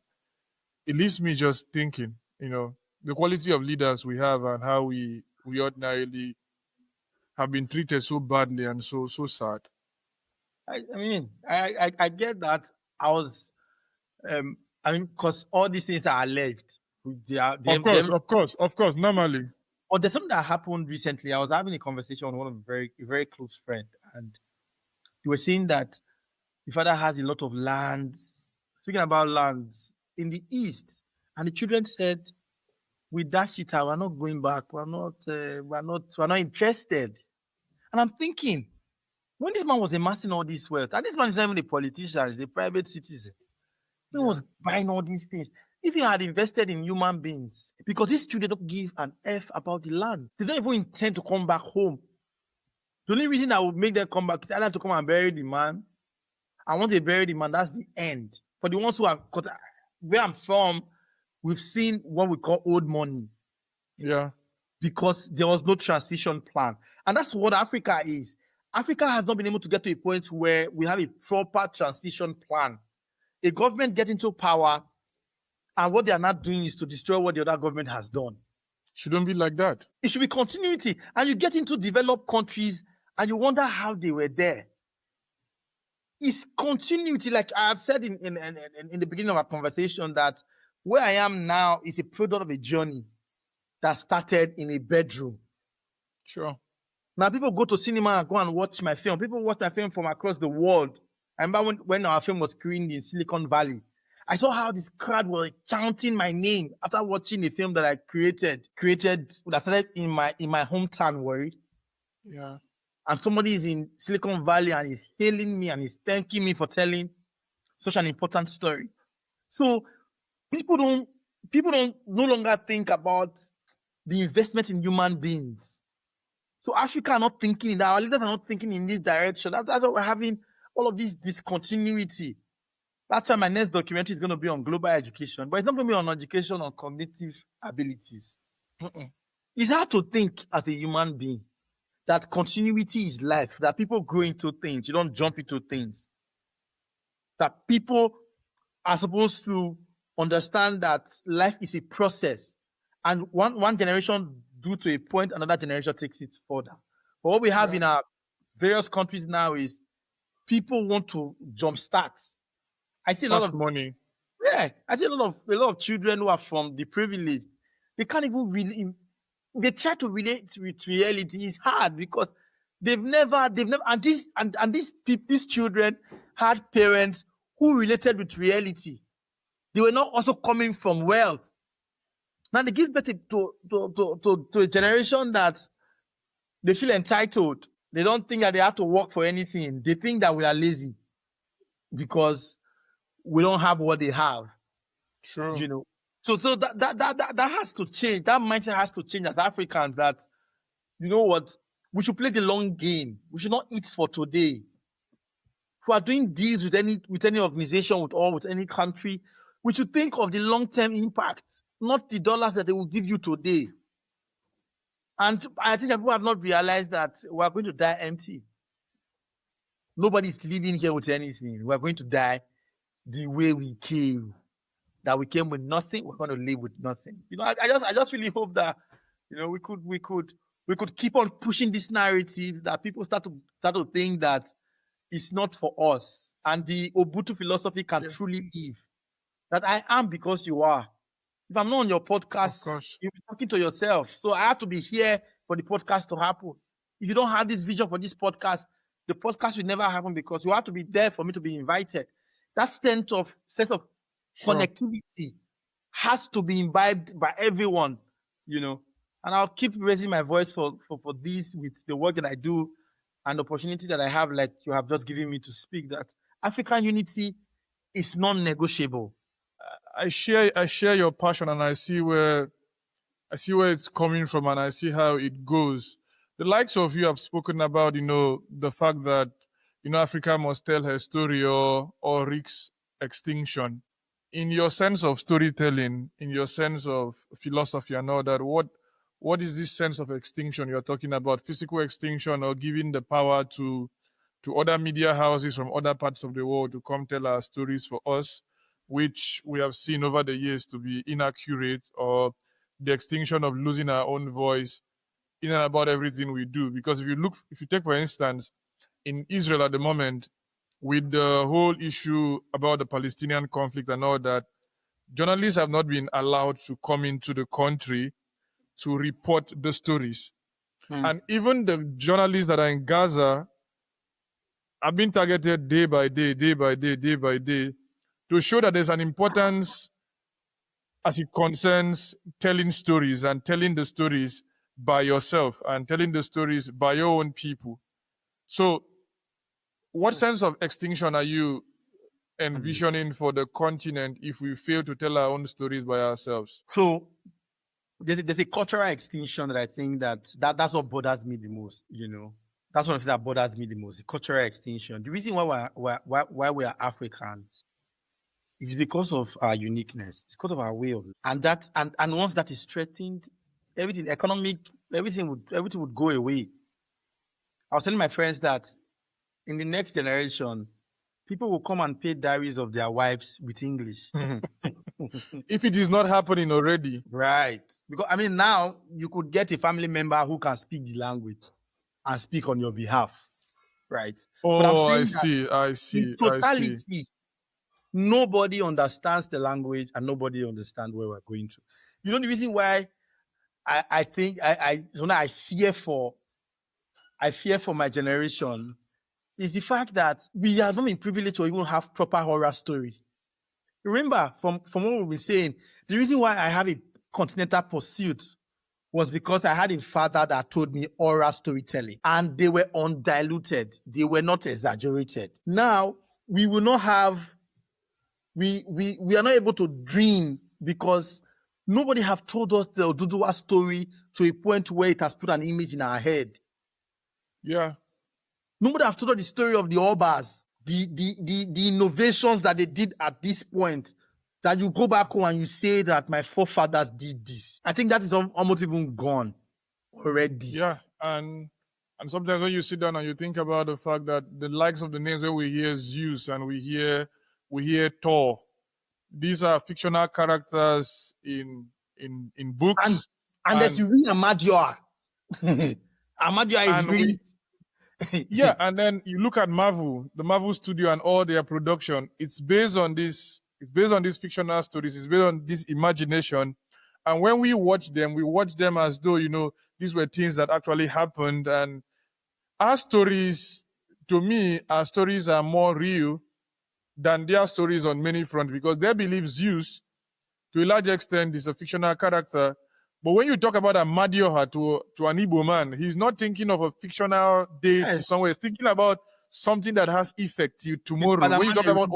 it leaves me just thinking, the quality of leaders we have and how we ordinarily have been treated so badly and so sad. I get that. Because all these things are alleged. Of course, normally. Or there's something that happened recently. I was having a conversation with one of a very close friend, and he was saying that the father has a lot of lands. Speaking about lands in the east, and the children said, "We dash it out. We're not going back. We're not interested." And I'm thinking, when this man was amassing all this wealth, and this man is not even a politician; he's a private citizen. He was buying all these things. If he had invested in human beings, because these children don't give an F about the land, they don't even intend to come back home. The only reason I would make them come back is either to come and bury the man. And once they bury the man, that's the end. For the ones who are, where I'm from, we've seen what we call old money. Yeah. Because there was no transition plan. And that's what Africa is. Africa has not been able to get to a point where we have a proper transition plan. A government gets into power, And what they are not doing is to destroy what the other government has done. Shouldn't be like that. It should be continuity. And you get into developed countries and you wonder how they were there. It's continuity. Like I have said in the beginning of our conversation, that where I am now is a product of a journey that started in a bedroom. Sure. Now people go to cinema and go and watch my film. People watch my film from across the world. I remember when our film was screened in Silicon Valley, I saw how this crowd was chanting my name after watching a film that I created that started in my hometown, worried. Yeah. And somebody is in Silicon Valley and is hailing me and is thanking me for telling such an important story. So people don't no longer think about the investment in human beings. So Africa are not thinking in that. Our leaders are not thinking in this direction. That's why we're having all of this discontinuity. That's why my next documentary is going to be on global education, but it's not going to be on education on cognitive abilities. It's hard to think as a human being that continuity is life, that people grow into things. You don't jump into things. That people are supposed to understand that life is a process. And one generation do to a point, another generation takes it further. But what we have in our various countries now is people want to jumpstart. I see a lot of money. Yeah, I see a lot of children who are from the privileged. They can't even really. They try to relate with reality. It's hard because they've never, and these children had parents who related with reality. They were not also coming from wealth. Now they give birth to a generation that they feel entitled. They don't think that they have to work for anything. They think that we are lazy because we don't have what they have. True. You know, so that has to change. That mindset has to change as Africans. That, you know what, we should play the long game. We should not eat for today. If we are doing deals with any organization, with any country, we should think of the long-term impact, not the dollars that they will give you today. And I think that people have not realized that we are going to die empty. Nobody's living here with anything. We are going to die the way we came. That we came with nothing, we're going to live with nothing. You know, I just really hope that, you know, we could keep on pushing this narrative, that people start to think that it's not for us, and the Ubuntu philosophy can truly live. That I am because you are. If I'm not on your podcast, you'll be talking to yourself. So I have to be here for the podcast to happen. If you don't have this vision for this podcast, the podcast will never happen, because you have to be there for me to be invited. That sense of connectivity has to be imbibed by everyone, you know. And I'll keep raising my voice for this, with the work that I do and the opportunity that I have, like you have just given me to speak, that African unity is non-negotiable. I share your passion, and I see where it's coming from, and I see how it goes. The likes of you have spoken about, you know, the fact that, you know, Africa must tell her story or risk extinction. In your sense of storytelling, in your sense of philosophy and all that, what is this sense of extinction you're talking about? Physical extinction, or giving the power to other media houses from other parts of the world to come tell our stories for us, which we have seen over the years to be inaccurate, or the extinction of losing our own voice in and about everything we do? Because if you take, for instance, in Israel at the moment, with the whole issue about the Palestinian conflict and all that, journalists have not been allowed to come into the country to report the stories. And even the journalists that are in Gaza have been targeted day by day, day by day, day by day, to show that there's an importance as it concerns telling stories, and telling the stories by yourself, and telling the stories by your own people. So what sense of extinction are you envisioning for the continent if we fail to tell our own stories by ourselves? So there's a cultural extinction that I think that's what bothers me the most, you know. That's one of the things that bothers me the most, the cultural extinction. The reason why we are Africans is because of our uniqueness. It's because of our way of, and once that is threatened, everything economic, everything would go away. I was telling my friends that in the next generation, People will come and pay diaries of their wives with English. If it is not happening already. Right. Because I mean, now you could get a family member who can speak the language and speak on your behalf. Right. But I'm Oh, I saying that see. I in see. I see. totality, nobody understands the language and nobody understands where we're going to. You know the reason why I think I fear for my generation is the fact that we have not been privileged to even have proper horror story. Remember, from what we've been saying, the reason why I have a continental pursuit was because I had a father that told me oral storytelling, and they were undiluted. They were not exaggerated. Now, we will not have, we are not able to dream because nobody have told us the Oduduwa story to a point where it has put an image in our head. Yeah. Nobody have told us the story of the Obas, the innovations that they did at this point, that you go back home and you say that my forefathers did this. I think that is almost even gone already. Yeah. And sometimes when you sit down and you think about the fact that the likes of the names where we hear Zeus and we hear Thor, these are fictional characters in books. And there's real Amadioa. Amadioa is really... Yeah, and then you look at Marvel, the Marvel studio and all their production, it's based on these fictional stories, it's based on this imagination. And when we watch them as though, these were things that actually happened. And our stories, to me, our stories are more real than their stories on many fronts, because they believe Zeus, to a large extent, is a fictional character. But when you talk about Amadioha to an Igbo man, he's not thinking of a fictional deity somewhere. He's thinking about something that has effect till tomorrow. When you talk about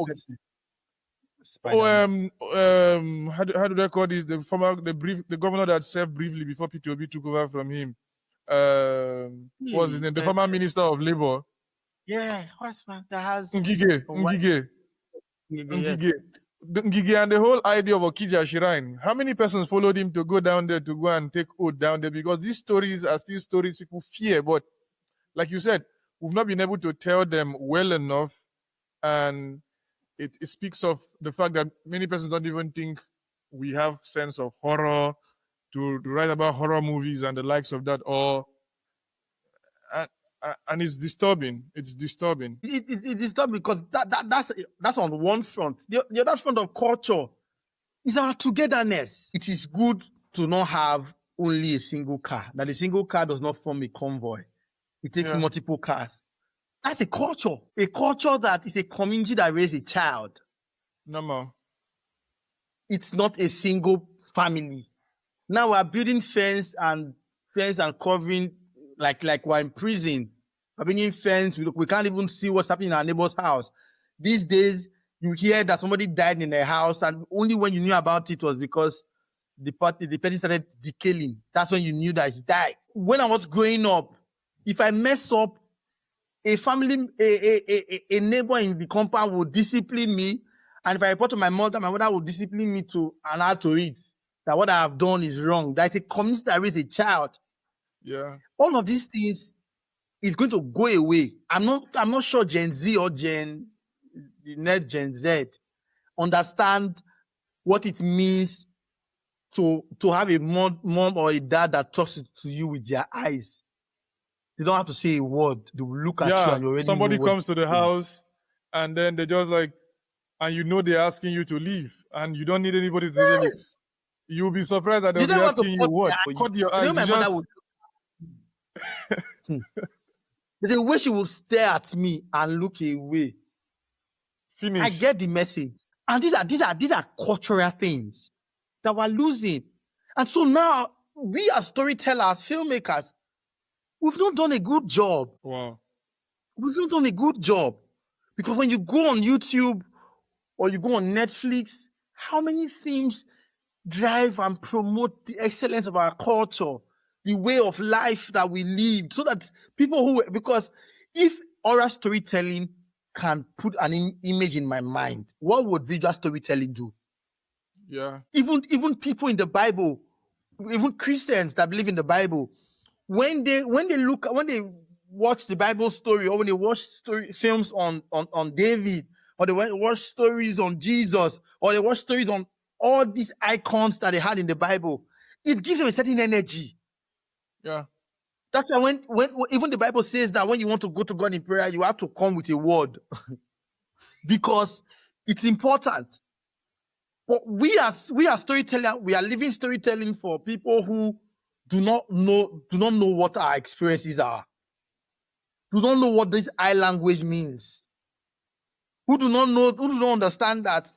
how do they call this? The governor that served briefly before P2B took over from him. What was his name? The former minister of labor. Yeah, horseman that has Ngige. Ngige and the whole idea of Okija Shrine. How many persons followed him to go down there to go and take oath down there? Because these stories are still stories people fear. But like you said, we've not been able to tell them well enough. And it speaks of the fact that many persons don't even think we have sense of horror to write about horror movies and the likes of that. And it's disturbing. It's disturbing. It's disturbing because that's on one front. The other front of culture is our togetherness. It is good to not have only a single car. That a single car does not form a convoy. It takes multiple cars. That's a culture. A culture that is a community that raises a child. No more. It's not a single family. Now we're building fence and covering like we're in prison. We're building fence. We can't even see what's happening in our neighbor's house. These days, you hear that somebody died in their house, and only when you knew about it was because the person started decaying. That's when you knew that he died. When I was growing up, if I mess up, a neighbor in the compound would discipline me. And if I report to my mother would discipline me to allow to it. That what I have done is wrong. That's a community that raises a child. Yeah. All of these things is going to go away. I'm not sure Gen Z or the next Gen Z understand what it means to have a mom or a dad that talks to you with their eyes. They don't have to say a word. They will look at you and you already somebody know comes to the house and then they just and they're asking you to leave and you don't need anybody to tell you. You'll be surprised that they'll be asking you what? Cut your eyes. My mother would... There's a way she will stare at me and look away. Finish. I get the message. And these are cultural things that we're losing. And so now we as storytellers, filmmakers, we've not done a good job. Wow. We've not done a good job. Because when you go on YouTube or you go on Netflix, how many films drive and promote the excellence of our culture, the way of life that we live, so that because if oral storytelling can put an image in my mind, what would visual storytelling do? Yeah. Even people in the Bible, even Christians that believe in the Bible, when they watch the Bible story or when they watch films on David or they watch stories on Jesus, or they watch stories on all these icons that they had in the Bible, it gives them a certain energy. Yeah. That's why when even the Bible says that when you want to go to God in prayer, you have to come with a word because it's important. But we as storytellers, we are living storytelling for people who do not know what our experiences are, do not know what this I language means, who do not understand that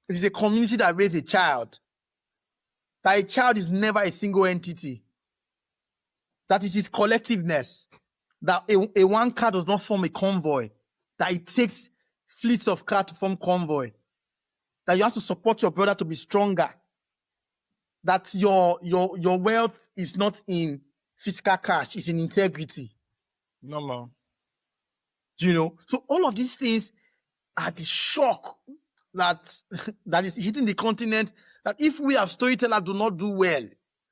it is a community that raised a child, that a child is never a single entity, that it is collectiveness, that a one car does not form a convoy, that it takes fleets of cars to form convoy, that you have to support your brother to be stronger, that your wealth is not in physical cash, it's in integrity. Normal. So all of these things are the shock that is hitting the continent, that if we as storytellers do not do well,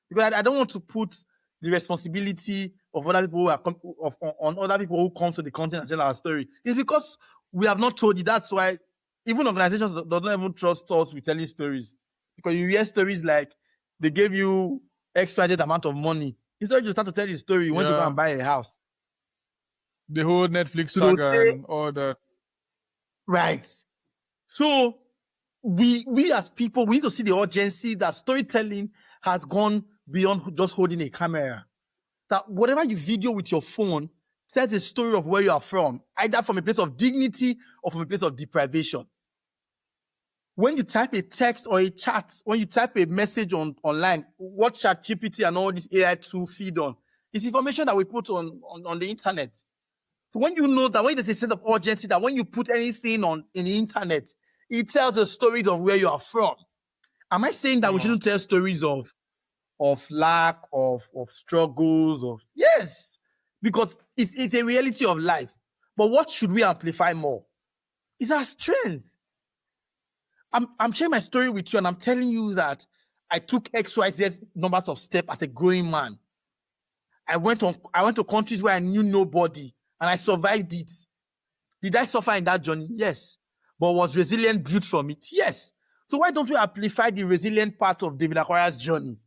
because I don't want to put the responsibility of other people on other people who come to the continent and tell our story. It's because we have not told it. That's why even organizations don't even trust us with telling stories, because you hear stories like they gave you XYZ amount of money. Instead of you start to tell the story, you went to go and buy a house. The whole Netflix saga and all that. Right. So we as people, we need to see the urgency that storytelling has gone beyond just holding a camera. That whatever you video with your phone tells a story of where you are from, either from a place of dignity or from a place of deprivation. When you type a text or a chat, when you type a message online, what ChatGPT and all this AI tool feed on, it's information that we put on the internet. So when you know that, when there's a sense of urgency, that when you put anything in the internet, it tells the stories of where you are from. Am I saying that we shouldn't tell stories of lack, of struggles, yes, because it's a reality of life. But what should we amplify more? It's our strength. I'm sharing my story with you, and I'm telling you that I took XYZ numbers of steps as a growing man. I went to countries where I knew nobody, and I survived it. Did I suffer in that journey? Yes. But was resilient built from it? Yes. So why don't we amplify the resilient part of David Akwara's journey?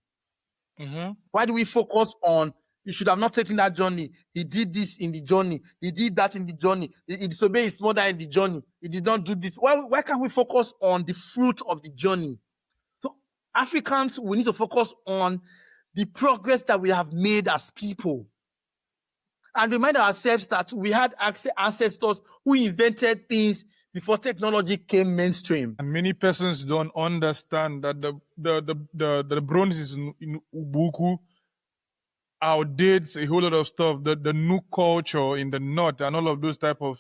Mm-hmm. Why do we focus on, he should have not taken that journey, he did this in the journey, he did that in the journey, he disobeyed his mother in the journey, he did not do this? Why can't we focus on the fruit of the journey? So Africans, we need to focus on the progress that we have made as people, and remind ourselves that we had ancestors who invented things before technology came mainstream. And many persons don't understand that the bronze is in Ubuku outdates a whole lot of stuff. The new culture in the north and all of those type of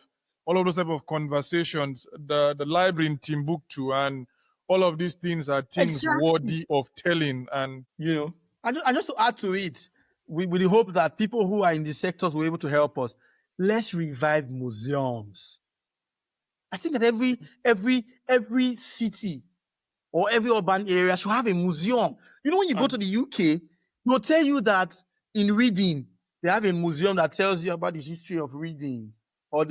conversations. The library in Timbuktu and all of these things are things worthy of telling. And and just to add to it, with the hope that people who are in these sectors will be able to help us, let's revive museums. I think that every city or every urban area should have a museum. When you go to the UK, they'll tell you that in Reading, they have a museum that tells you about the history of Reading, or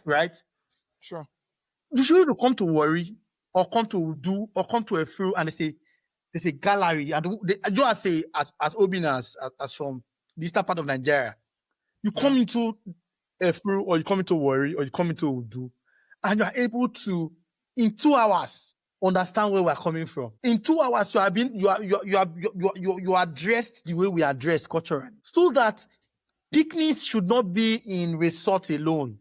right? Sure. You should either come to Warri, or come to Udu, or come to Efru, and there's a gallery, and you are say as Obin as from the eastern part of Nigeria, you come into Efru, or you come into Warri, or you come into Udu, and you are able to, in 2 hours, understand where we're coming from. In 2 hours, you are dressed the way we are dressed culturally. So that picnics should not be in resorts alone.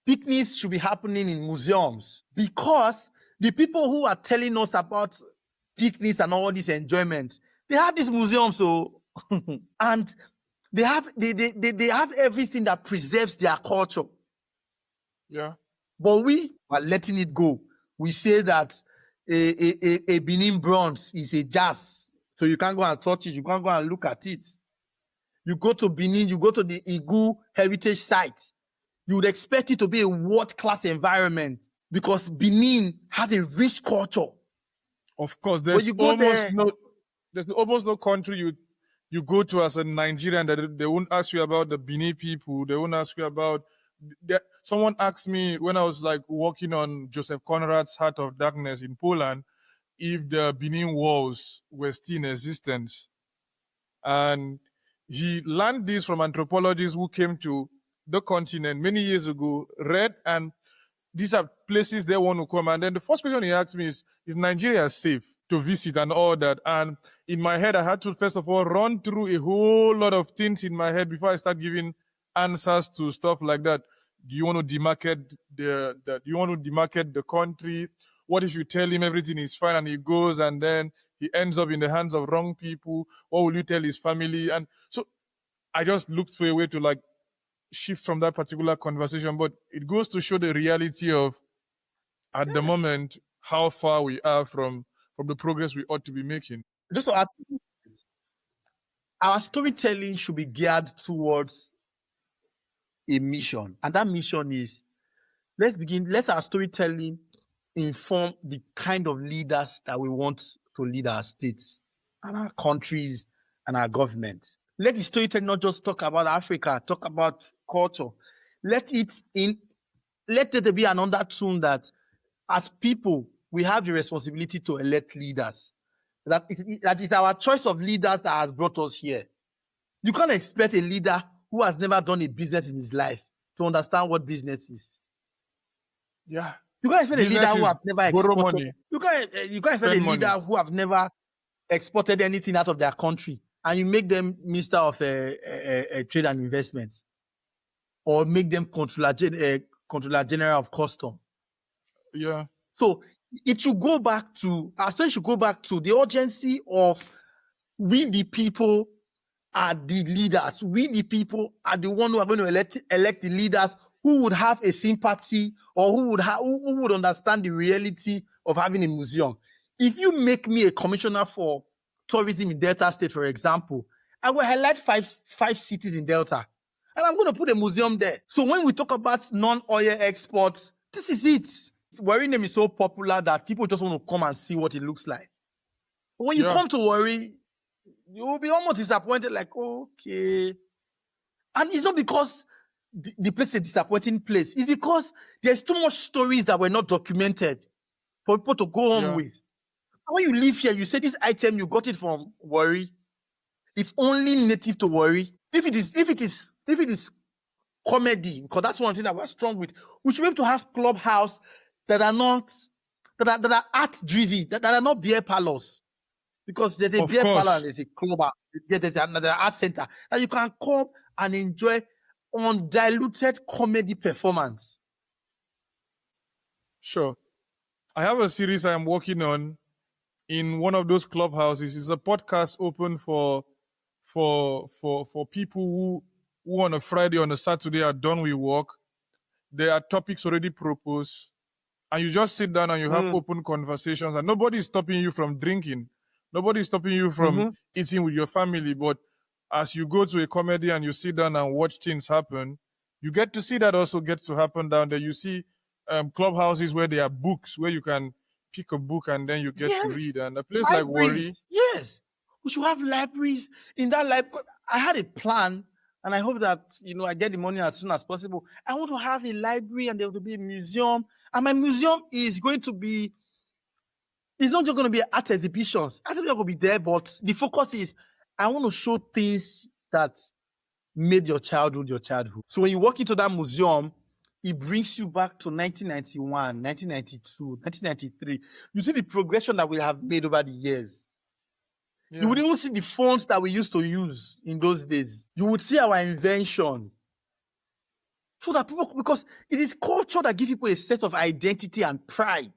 Picnics should be happening in museums, because the people who are telling us about picnics and all this enjoyment, they have these museums, and they have everything that preserves their culture. Yeah. But we are letting it go. We say that a Benin bronze is a jazz, so you can't go and touch it, you can't go and look at it. You go to Benin, you go to the Igu heritage site, you would expect it to be a world-class environment, because Benin has a rich culture. Of course, there's almost no country you go to as a Nigerian that they won't ask you about the Benin people. They won't ask you about Someone asked me when I was like working on Joseph Conrad's Heart of Darkness in Poland if the Benin Walls were still in existence. And he learned this from anthropologists who came to the continent many years ago, read, and these are places they want to come. And then the first question he asked me is Nigeria safe to visit and all that? And in my head, I had to first of all run through a whole lot of things in my head before I start giving answers to stuff like that. Do you want to demarcate do you want to demarcate the country? What if you tell him everything is fine and he goes and then he ends up in the hands of wrong people? What will you tell his family? And so I just looked for a way to like shift from that particular conversation, but it goes to show the reality of at the moment how far we are from the progress we ought to be making. Just to add, our storytelling should be geared towards a mission, and that mission is let our storytelling inform the kind of leaders that we want to lead our states and our countries and our governments. Let the storytelling not just talk about Africa, talk about culture. Let there be an undertone that as people, we have the responsibility to elect leaders. That is our choice of leaders that has brought us here. You can't expect a leader who has never done a business in his life to understand what business is. Yeah. You can't expect a leader who have never exported money. You can't expect a leader who have never exported anything out of their country, and you make them minister of trade and investments, or make them controller general of custom. Yeah. So it should go back to the urgency of we the people are the leaders. We the people are the one who are going to elect the leaders who would have a sympathy or who would understand the reality of having a museum. If you make me a commissioner for tourism in Delta State, for example, I will highlight five cities in Delta, and I'm going to put a museum there. So when we talk about non-oil exports, this is it. Warri name is so popular that people just want to come and see what it looks like. But when you come to Warri, you will be almost disappointed, like, okay. And it's not because the place is a disappointing place. It's because there's too much stories that were not documented for people to go on with. And when you live here, you say this item, you got it from Warri. It's only native to Warri. If it is comedy, because that's one thing that we're strong with, we should be able to have clubhouse that are art driven, that are not beer parlors. Because there's a beer parlor and there's a club, there's another art center that you can come and enjoy undiluted comedy performance. Sure. I have a series I'm working on in one of those clubhouses. It's a podcast open for people who on a Friday, on a Saturday are done with work. There are topics already proposed, and you just sit down and you have open conversations, and nobody is stopping you from drinking. Nobody is stopping you from eating with your family. But as you go to a comedy and you sit down and watch things happen, you get to see that also get to happen down there. You see clubhouses where there are books, where you can pick a book and then you get to read. And a place like Warri. Yes. We should have libraries in that library. I had a plan, and I hope that, I get the money as soon as possible. I want to have a library, and there will be a museum. And my museum is going to be, it's not just going to be art exhibitions. Art exhibitions will be there, but the focus is, I want to show things that made your childhood your childhood. So when you walk into that museum, it brings you back to 1991, 1992, 1993. You see the progression that we have made over the years. Yeah. You would even see the fonts that we used to use in those days. You would see our invention. So that people, because it is culture that gives people a sense of identity and pride.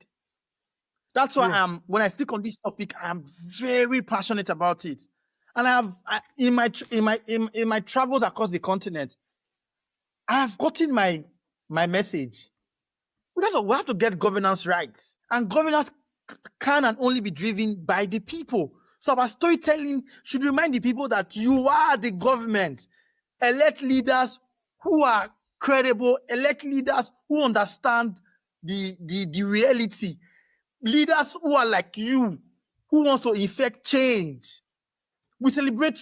That's why when I speak on this topic, I'm very passionate about it. And in my travels across the continent, I have gotten my message. We have to get governance right. And governance can and only be driven by the people. So our storytelling should remind the people that you are the government. Elect leaders who are credible. Elect leaders who understand the reality. Leaders who are like you, who want to effect change. We celebrate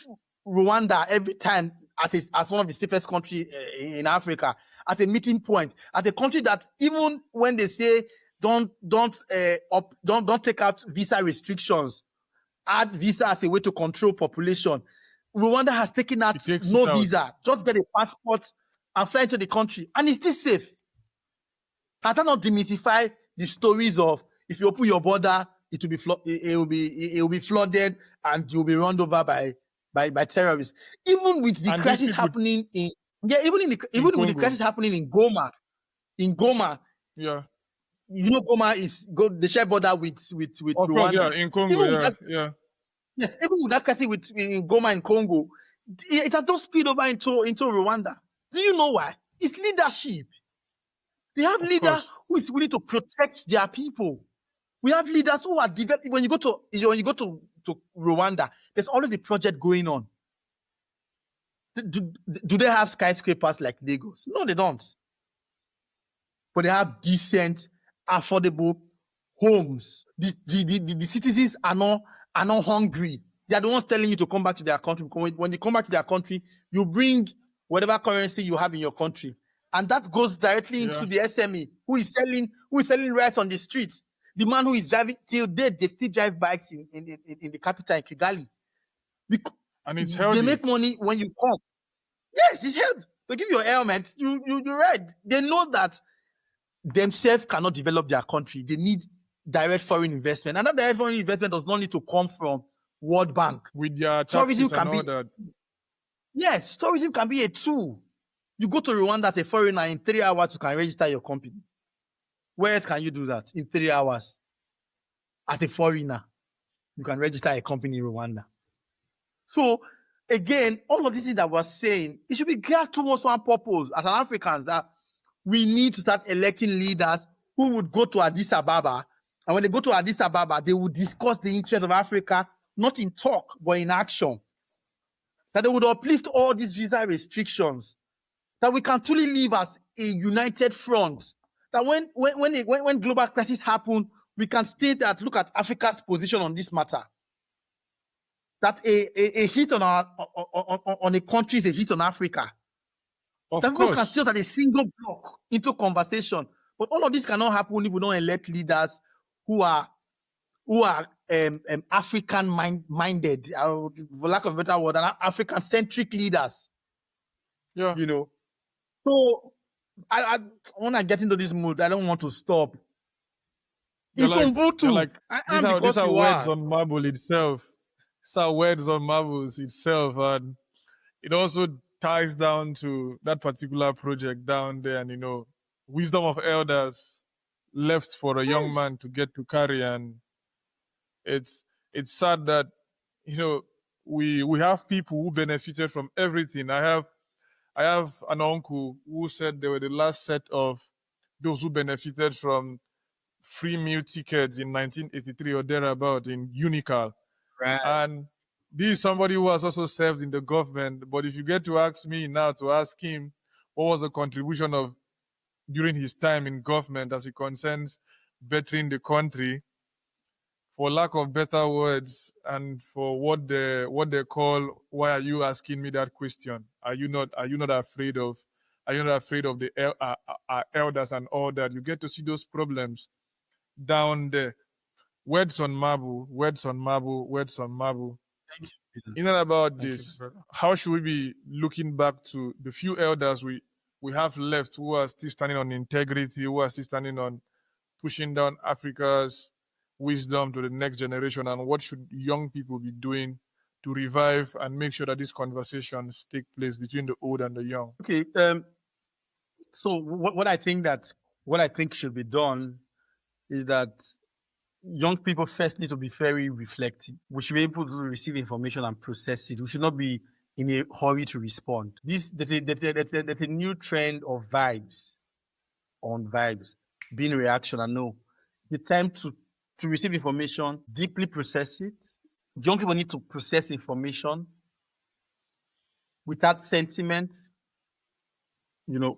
Rwanda every time as one of the safest countries in Africa, as a meeting point, as a country that even when they say don't take out visa restrictions, add visa as a way to control population, Rwanda has taken out no visa, just get a passport and fly into the country, and it's still safe. Has that not demystify the stories of if you open your border, it will be flooded and you'll be run over by terrorists? Even with the crisis happening with the crisis happening in Goma, yeah, you know, Goma they share border with Rwanda. Course, yeah, in Congo, yes, even with that crisis in Goma in Congo, it has not spilled over into Rwanda. Do you know why? It's leadership. They have leaders who is willing to protect their people. We have leaders who are developing. When you go to Rwanda, there's always a project going on. Do they have skyscrapers like Lagos? No, they don't. But they have decent, affordable homes. The citizens are not hungry. They are the ones telling you to come back to their country. When they come back to their country, you bring whatever currency you have in your country, and that goes directly into the SME who is selling rice on the streets. The man who is driving till date, they still drive bikes in the capital, in Kigali. And it's healthy. They make money when you come. Yes, it's healthy. They give you a helmet. You read. They know that themselves cannot develop their country. They need direct foreign investment. And that direct foreign investment does not need to come from World Bank. With their taxes and all that. Yes, tourism can be a tool. You go to Rwanda as a foreigner, in 3 hours you can register your company. Where else can you do that in 3 hours? As a foreigner, you can register a company in Rwanda. So, again, all of these things that we're saying, it should be geared towards one purpose as an Africans, that we need to start electing leaders who would go to Addis Ababa. And when they go to Addis Ababa, they would discuss the interests of Africa, not in talk, but in action. That they would uplift all these visa restrictions. That we can truly live as a united front. That when global crisis happen, we can state that, look at Africa's position on this matter. That a hit on a country is a hit on Africa. That we can still at a single block into conversation. But all of this cannot happen if we don't elect leaders who are African minded, for lack of a better word, and African centric leaders. Yeah. You know. So when I get into this mood, I don't want to stop. It's Ubuntu. These are words on marble itself. These are words on marbles itself, and it also ties down to that particular project down there, and wisdom of elders left for a young man to get to carry. And it's sad that we have people who benefited from everything. I have an uncle who said they were the last set of those who benefited from free meal tickets in 1983 or thereabout in Unical. Right. And this is somebody who has also served in the government. But if you get to ask me now to ask him what was the contribution of during his time in government as it concerns bettering the country, for lack of better words, and for what they call, why are you asking me that question? Are you not afraid of the our elders and all that? You get to see those problems down there. Words on marble, words on marble, words on marble. In and about this, how should we be looking back to the few elders we have left who are still standing on integrity, who are still standing on pushing down Africa's wisdom to the next generation, and what should young people be doing to revive and make sure that these conversations take place between the old and the young? Okay. So what I think should be done is that young people first need to be very reflective. We should be able to receive information and process it. We should not be in a hurry to respond. There's a new trend of vibes, being reaction. And no, the time to receive information, deeply process it. Young people need to process information without sentiment,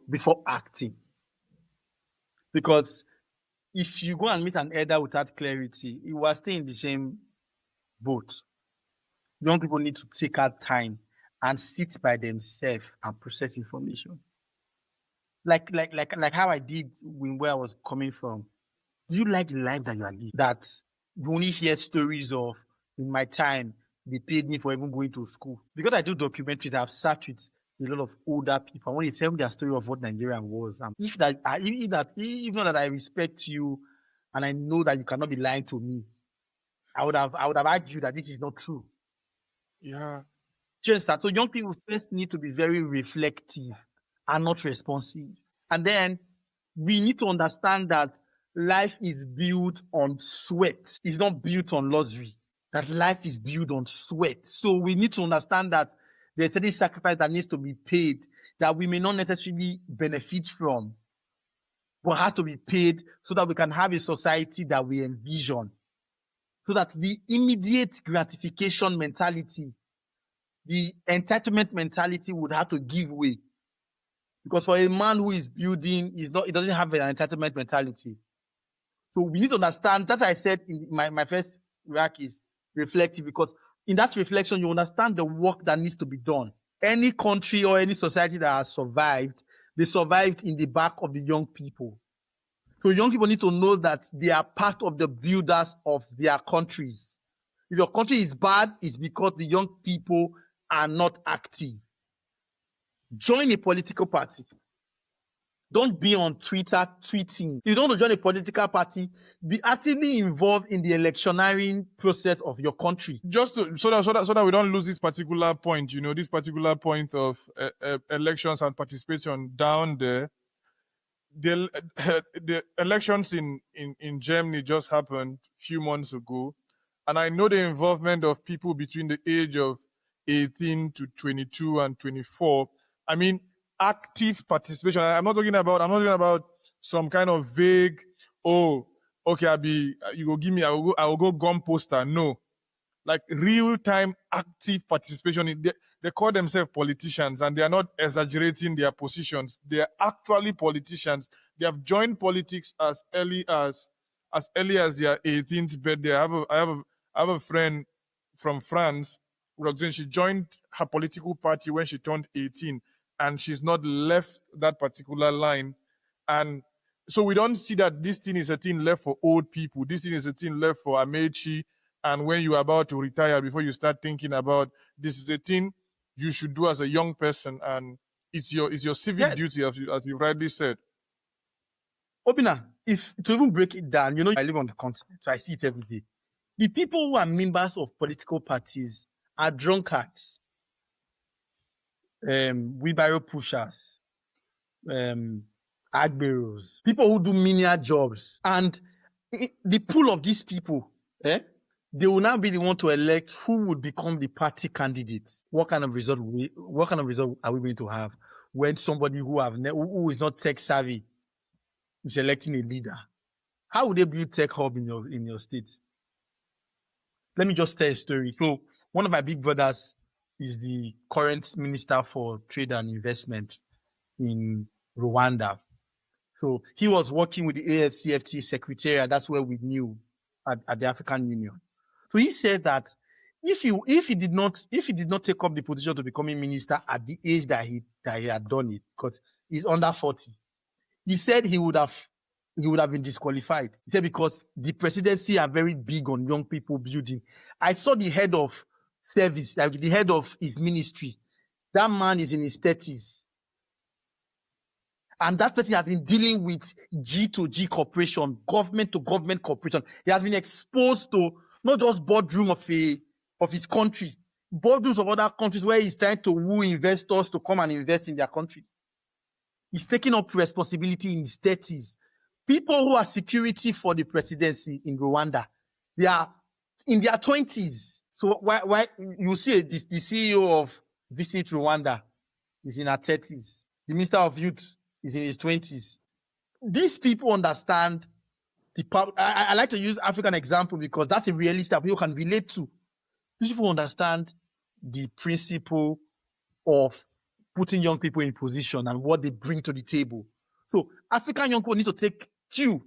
before acting. Because if you go and meet an elder without clarity, you are staying in the same boat. Young people need to take out time and sit by themselves and process information. Like how I did when where I was coming from. Do you like the life that you are living? That you only hear stories of in my time they paid me for even going to school. Because I do documentaries, I've sat with a lot of older people. I want to tell them their story of what Nigerian was. Even that I respect you and I know that you cannot be lying to me, I would have argued that this is not true. Yeah. Just that. So young people first need to be very reflective and not responsive. And then we need to understand that life is built on sweat. It's not built on luxury. That life is built on sweat. So we need to understand that there's any sacrifice that needs to be paid that we may not necessarily benefit from, but has to be paid so that we can have a society that we envision. So that the immediate gratification mentality, the entitlement mentality would have to give way. Because for a man who is building, he doesn't have an entitlement mentality. So we need to understand, that's why I said in my first rack is reflective, because in that reflection, you understand the work that needs to be done. Any country or any society that has survived, they survived in the back of the young people. So young people need to know that they are part of the builders of their countries. If your country is bad, it's because the young people are not active. Join a political party. Don't be on Twitter tweeting. If you don't want to join a political party, be actively involved in the electioneering process of your country. Just so that we don't lose this particular point, this particular point of elections and participation down there. The elections in Germany just happened a few months ago, and I know the involvement of people between the age of 18 to 22 and 24. I mean, active participation. I'm not talking about some kind of vague, oh, okay, you go give me, I will go gun poster. No, like real-time active participation. They call themselves politicians, and they are not exaggerating their positions. They are actually politicians. They have joined politics as early as their 18th birthday. I have a friend from France, Roxanne. She joined her political party when she turned 18, and she's not left that particular line. And so we don't see that this thing is a thing left for old people. This thing is a thing left for Amechi. And when you're about to retire, before you start thinking about this is a thing you should do as a young person, and it's your civic duty, as you rightly said. Obina, if to even break it down, I live on the continent, so I see it every day. The people who are members of political parties are drunkards, wheelbarrow pushers, agberos, people who do menial jobs. And the pool of these people, they will now be the one to elect who would become the party candidate. What kind of result are we going to have when somebody who is not tech savvy is electing a leader? How would they build tech hub in your state? Let me just tell a story. So one of my big brothers is the current Minister for Trade and Investment in Rwanda. So he was working with the AFCFT Secretariat. That's where we knew at the African Union. So he said that if he did not take up the position to becoming minister at the age that he had done it, because he's under 40, he said he would have been disqualified. He said because the presidency are very big on young people building. I saw the head of service, like the head of his ministry. That man is in his 30s. And that person has been dealing with G2G cooperation, government to government cooperation. He has been exposed to not just boardroom of his country, boardrooms of other countries where he's trying to woo investors to come and invest in their country. He's taking up responsibility in his 30s. People who are security for the presidency in Rwanda, they are in their 20s. So why you see the CEO of Visit Rwanda is in her 30s. The Minister of Youth is in his 20s. These people understand the power. I like to use African example because that's a realist that people can relate to. These people understand the principle of putting young people in position and what they bring to the table. So African young people need to take cue.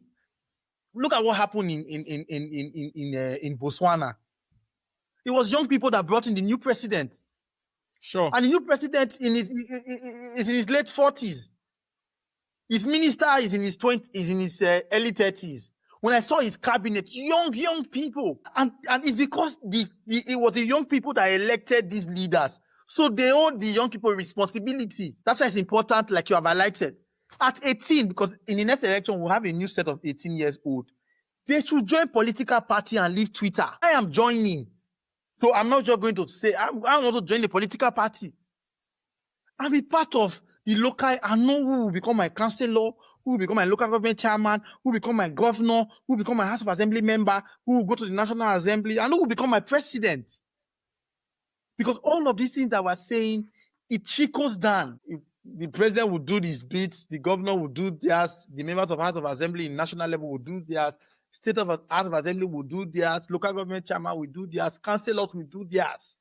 Look at what happened in Botswana. It was young people that brought in the new president. Sure. And the new president is in his late 40s. His minister is in his 20s, is in his early 30s. When I saw his cabinet, young people, and it's because it was the young people that elected these leaders. So they owe the young people responsibility. That's why it's important, like you have highlighted. At 18, because in the next election, we'll have a new set of 18 years old. They should join political party and leave Twitter. I am joining. So I'm not just going to say, I'm also joining the political party. I'll be part of the local. I know who will become my councillor, who will become my local government chairman, who will become my governor, who will become my House of Assembly member, who will go to the National Assembly, and who will become my president. Because all of these things that we're saying, it trickles down. If the president will do his bits, the governor will do theirs, the members of House of Assembly in national level will do theirs, state of House of Assembly will do theirs, local government chairman will do theirs, councillors will do theirs.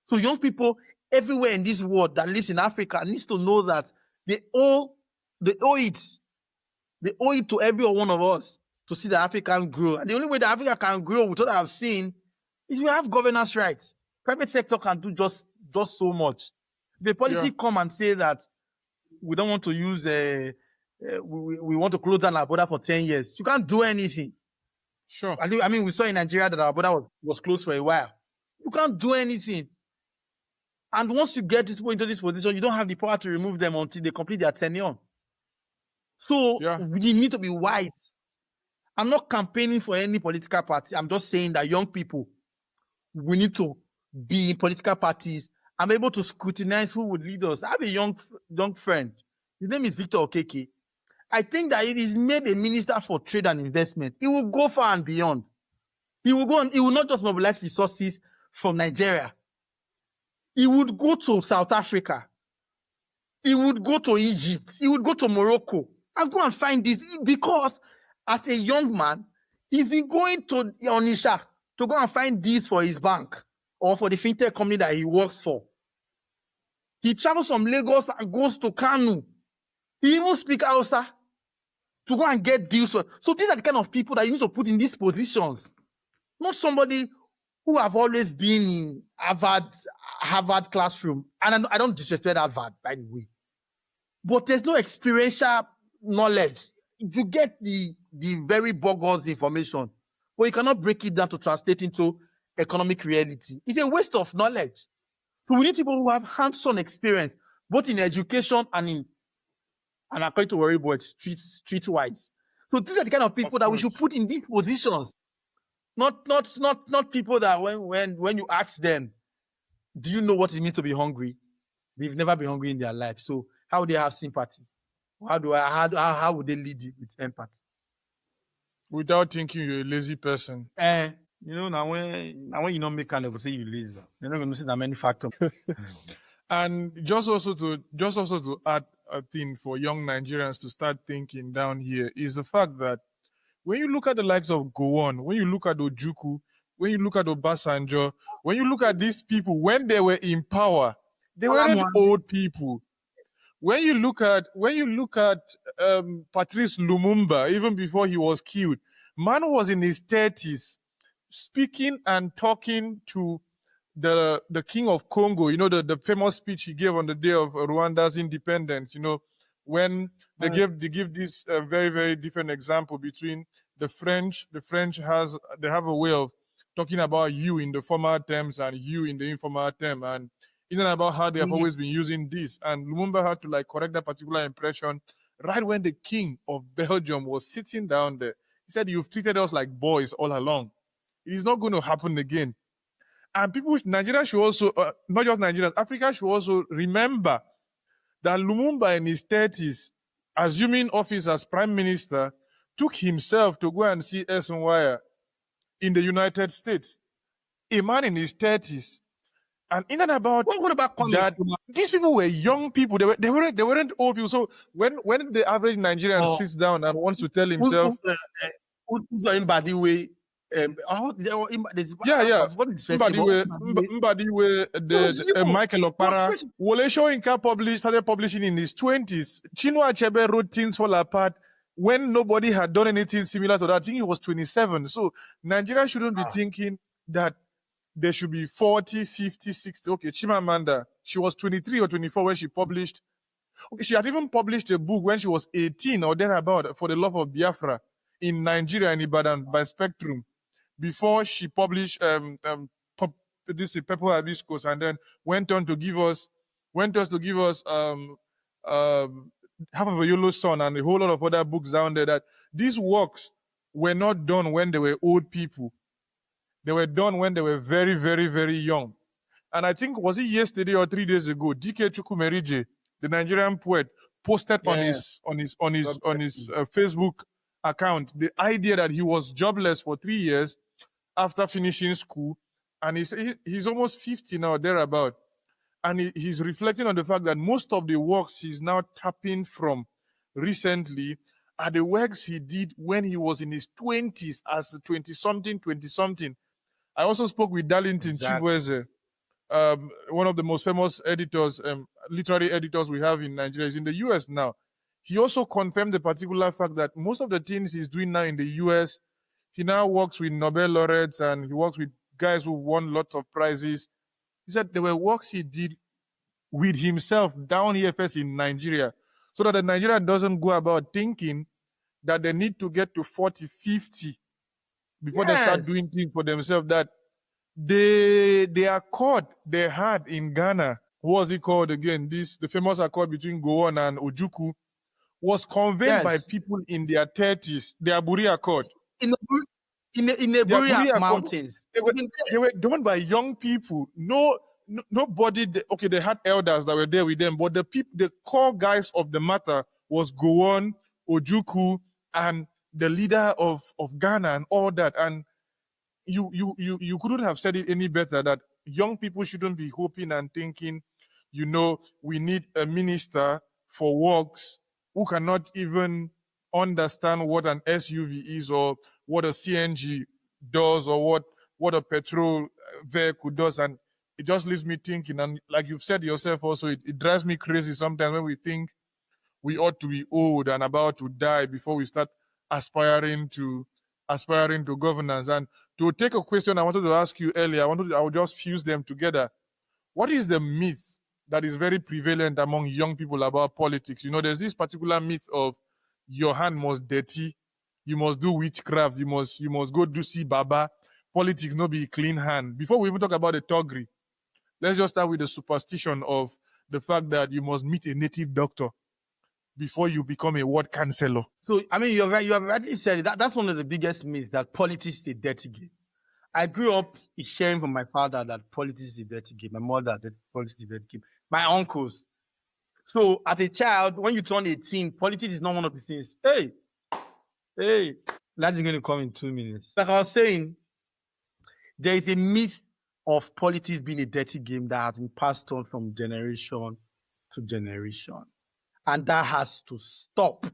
So young people everywhere in this world that lives in Africa needs to know that they owe it to every one of us to see that Africa can grow. And the only way that Africa can grow, with what I've seen, is we have governance rights. Private sector can do just so much. If a policy come and say that we don't want to use we want to close down our border for 10 years, you can't do anything. Sure. I mean, we saw in Nigeria that our border was closed for a while. You can't do anything. And once you get into this position, you don't have the power to remove them until they complete their tenure. So we need to be wise. I'm not campaigning for any political party. I'm just saying that young people, we need to be in political parties. I'm able to scrutinize who would lead us. I have a young friend. His name is Victor Okeke. I think that if he's made a minister for trade and investment, he will go far and beyond. He will go on. He will not just mobilize resources from Nigeria. He would go to South Africa. He would go to Egypt. He would go to Morocco and go and find this, because as a young man, he's been going to Onisha to go and find this for his bank or for the fintech company that he works for. He travels from Lagos and goes to Kanu. He even speaks Hausa to go and get deals. So these are the kind of people that you need to put in these positions. Not somebody who have always been in Harvard classroom. And I don't disrespect Harvard, by the way. But there's no experiential knowledge. You get the very bogus information, but you cannot break it down to translate into economic reality. It's a waste of knowledge. So we need people who have hands-on experience, both in education and according to Waribo, street-wise. So these are the kind of people that we should put in these positions. Not people that when you ask them, do you know what it means to be hungry? They've never been hungry in their life. So how would they have sympathy? How would they lead it with empathy? Without thinking you're a lazy person. Now when you don't make kind of say you lazy, you're not going to see that many factors. And just also to add a thing for young Nigerians to start thinking down here is the fact that when you look at the likes of Gowon, when you look at Ojukwu, when you look at Obasanjo, when you look at these people, when they were in power, they weren't old people. When you look at Patrice Lumumba, even before he was killed, man was in his 30s, speaking and talking to the king of Congo. The famous speech he gave on the day of Rwanda's independence. When they give this very, very different example between the French. The French they have a way of talking about you in the formal terms and you in the informal term, and even about how they have always been using this. And Lumumba had to correct that particular impression right when the king of Belgium was sitting down there. He said, "You've treated us like boys all along. It is not going to happen again." And Nigeria should also, not just Nigeria, Africa should also remember that Lumumba in his 30s, assuming office as prime minister, took himself to go and see Esnwaya in the United States. A man in his 30s. And in and about that, these people were young people. They weren't old people. So when the average Nigerian sits down and wants to tell himself, Mbadiwe, Michael Okpara, Wole Soyinka started publishing in his 20s. Chinua Achebe wrote Things Fall Apart when nobody had done anything similar to that. I think he was 27. So Nigeria shouldn't be thinking that there should be 40, 50, 60. Okay, Chimamanda, she was 23 or 24 when she published. Okay, she had even published a book when she was 18 or thereabout, For the Love of Biafra, in Nigeria, in Ibadan, by Spectrum, before she published this Purple Hibiscus, and then went on to give us Half of a Yellow Sun and a whole lot of other books down there. That these works were not done when they were old people. They were done when they were very, very, very young. And I think, was it yesterday or 3 days ago, DK Chukwumerije, the Nigerian poet, posted on Yeah. his Facebook account the idea that he was jobless for 3 years after finishing school, and he's almost 50 now, thereabout, and he's reflecting on the fact that most of the works he's now tapping from recently are the works he did when he was in his 20s, as a 20-something. I also spoke with Darlington Exactly. Chibueze, one of the most famous editors, literary editors we have in Nigeria. Is in the US now. He also confirmed the particular fact that most of the things he's doing now in the US, he now works with Nobel laureates and he works with guys who won lots of prizes. He said there were works he did with himself down here first in Nigeria, so that the Nigeria doesn't go about thinking that they need to get to 40, 50 before they start doing Yes. things for themselves. That the accord they had in Ghana, what was it called again? The famous accord between Gowon and Ojukwu, was convened by Yes. people in their 30s. The Aburi Accord. In the The Buri Aburi Accord, Mountains. they were done by young people. Nobody. Okay, they had elders that were there with them, but the core guys of the matter was Gowon, Ojukwu, and the leader of Ghana and all that. And you couldn't have said it any better, that young people shouldn't be hoping and thinking, we need a minister for works who cannot even understand what an SUV is, or what a CNG does, or what a petrol vehicle does. And it just leaves me thinking, and like you've said yourself also, it drives me crazy sometimes when we think we ought to be old and about to die before we start aspiring to governance. And to take a question I wanted to ask you earlier, I will just fuse them together. What is the myth that is very prevalent among young people about politics? There's this particular myth of your hand must dirty, you must do witchcraft, you must go do see Baba. Politics no be clean hand. Before we even talk about the toggery, let's just start with the superstition of the fact that you must meet a native doctor before you become a ward councillor. So, I mean, you're right. You have already said it. That's one of the biggest myths, that politics is a dirty game. I grew up hearing from my father that politics is a dirty game. My mother, that politics is a dirty game. My uncles. So, as a child, when you turn 18, politics is not one of the things. Hey, that is going to come in 2 minutes. Like I was saying, there is a myth of politics being a dirty game that has been passed on from generation to generation. And that has to stop.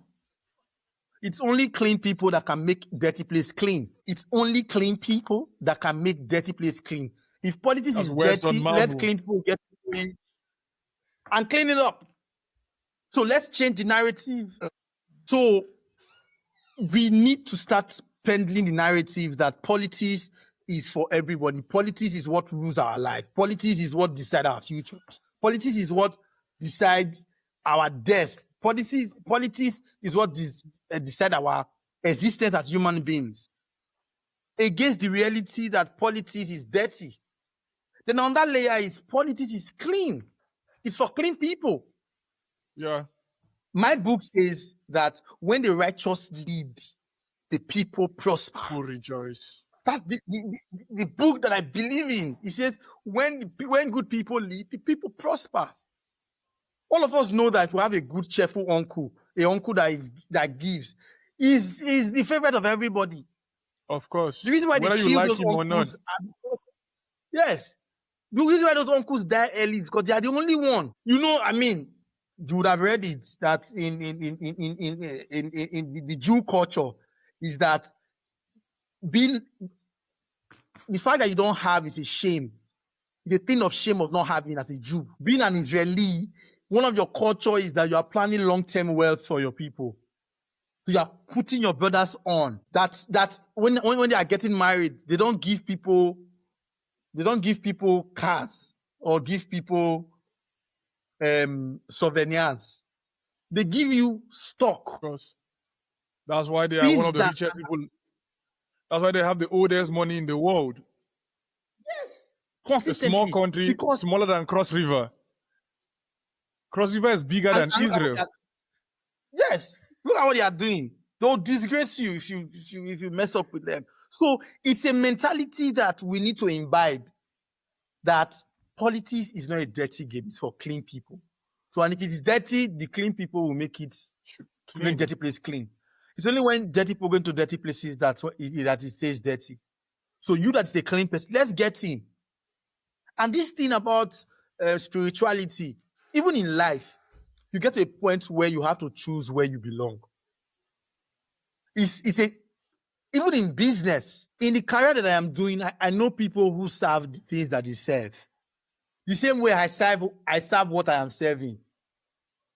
It's only clean people that can make dirty place clean. It's only clean people that can make dirty place clean. If politics is dirty, let clean people get clean and clean it up. So let's change the narrative. So we need to start pendling the narrative that politics is for everybody. Politics is what rules our life. Politics is what decides our future. Politics is what decides our death. Politics is what decides our existence as human beings. Against the reality that politics is dirty. Then on that layer is politics is clean. It's for clean people. Yeah. My book says that when the righteous lead, the people prosper. Who rejoice. That's the book that I believe in. It says when good people lead, the people prosper. All of us know that if we have a good, cheerful uncle, a uncle that gives, is the favorite of everybody. Of course. The reason why whether they you kill like those him or not. uncles yes. The reason why those uncles die early is because they are the only one. I mean, you would have read it that in the Jew culture is that the fact that you don't have is a shame. It's a thing of shame of not having as a Jew. Being an Israeli, one of your culture is that you are planning long-term wealth for your people. So you are putting your brothers on. That when they are getting married, they don't give people They don't give people cars or give people souvenirs. They give you stock. Of course. That's why they are Things one of the that, richest people. That's why they have the oldest money in the world. yes, A small consistently. country, Because, smaller than Cross River. Cross River is bigger than and look at what Israel. they are, yes, look at what they are doing. They'll disgrace you if you mess up with them. So it's a mentality that we need to imbibe, that politics is not a dirty game, it's for clean people. So, and if it is dirty, the clean people will make it make dirty place clean. It's only when dirty people go into dirty places that it stays dirty. So you that is a clean person, let's get in. And this thing about spirituality, even in life, you get to a point where you have to choose where you belong. Even in business, in the career that I am doing, I know people who serve the things that they serve. The same way I serve what I am serving.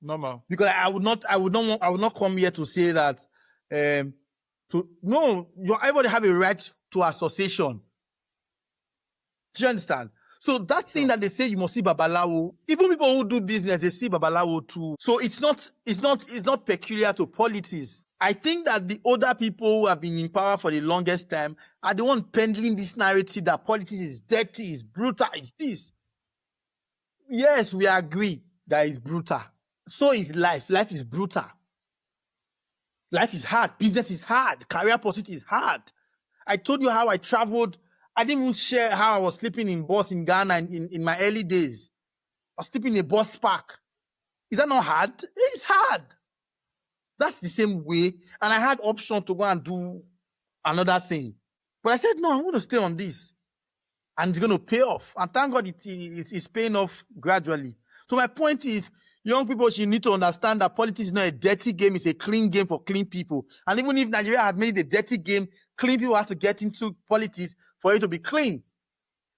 Normal. Because I would not come here to say that everybody have a right to association. Do you understand? So that thing that they say you must see Babalawo, even people who do business, they see Babalawo too. So it's not peculiar to politics. I think that the older people who have been in power for the longest time are the one peddling this narrative that politics is dirty, is brutal, it's this. Yes, we agree that it's brutal. So is life. Life is brutal. Life is hard. Business is hard. Career pursuit is hard. I told you how I traveled. I didn't even share how I was sleeping in bus in Ghana in my early days. I was sleeping in a bus park. Is that not hard? It's hard. That's the same way. And I had option to go and do another thing. But I said, no, I'm going to stay on this. And it's going to pay off. And thank God it's paying off gradually. So my point is, young people should need to understand that politics is not a dirty game. It's a clean game for clean people. And even if Nigeria has made it a dirty game, clean people have to get into politics for it to be clean.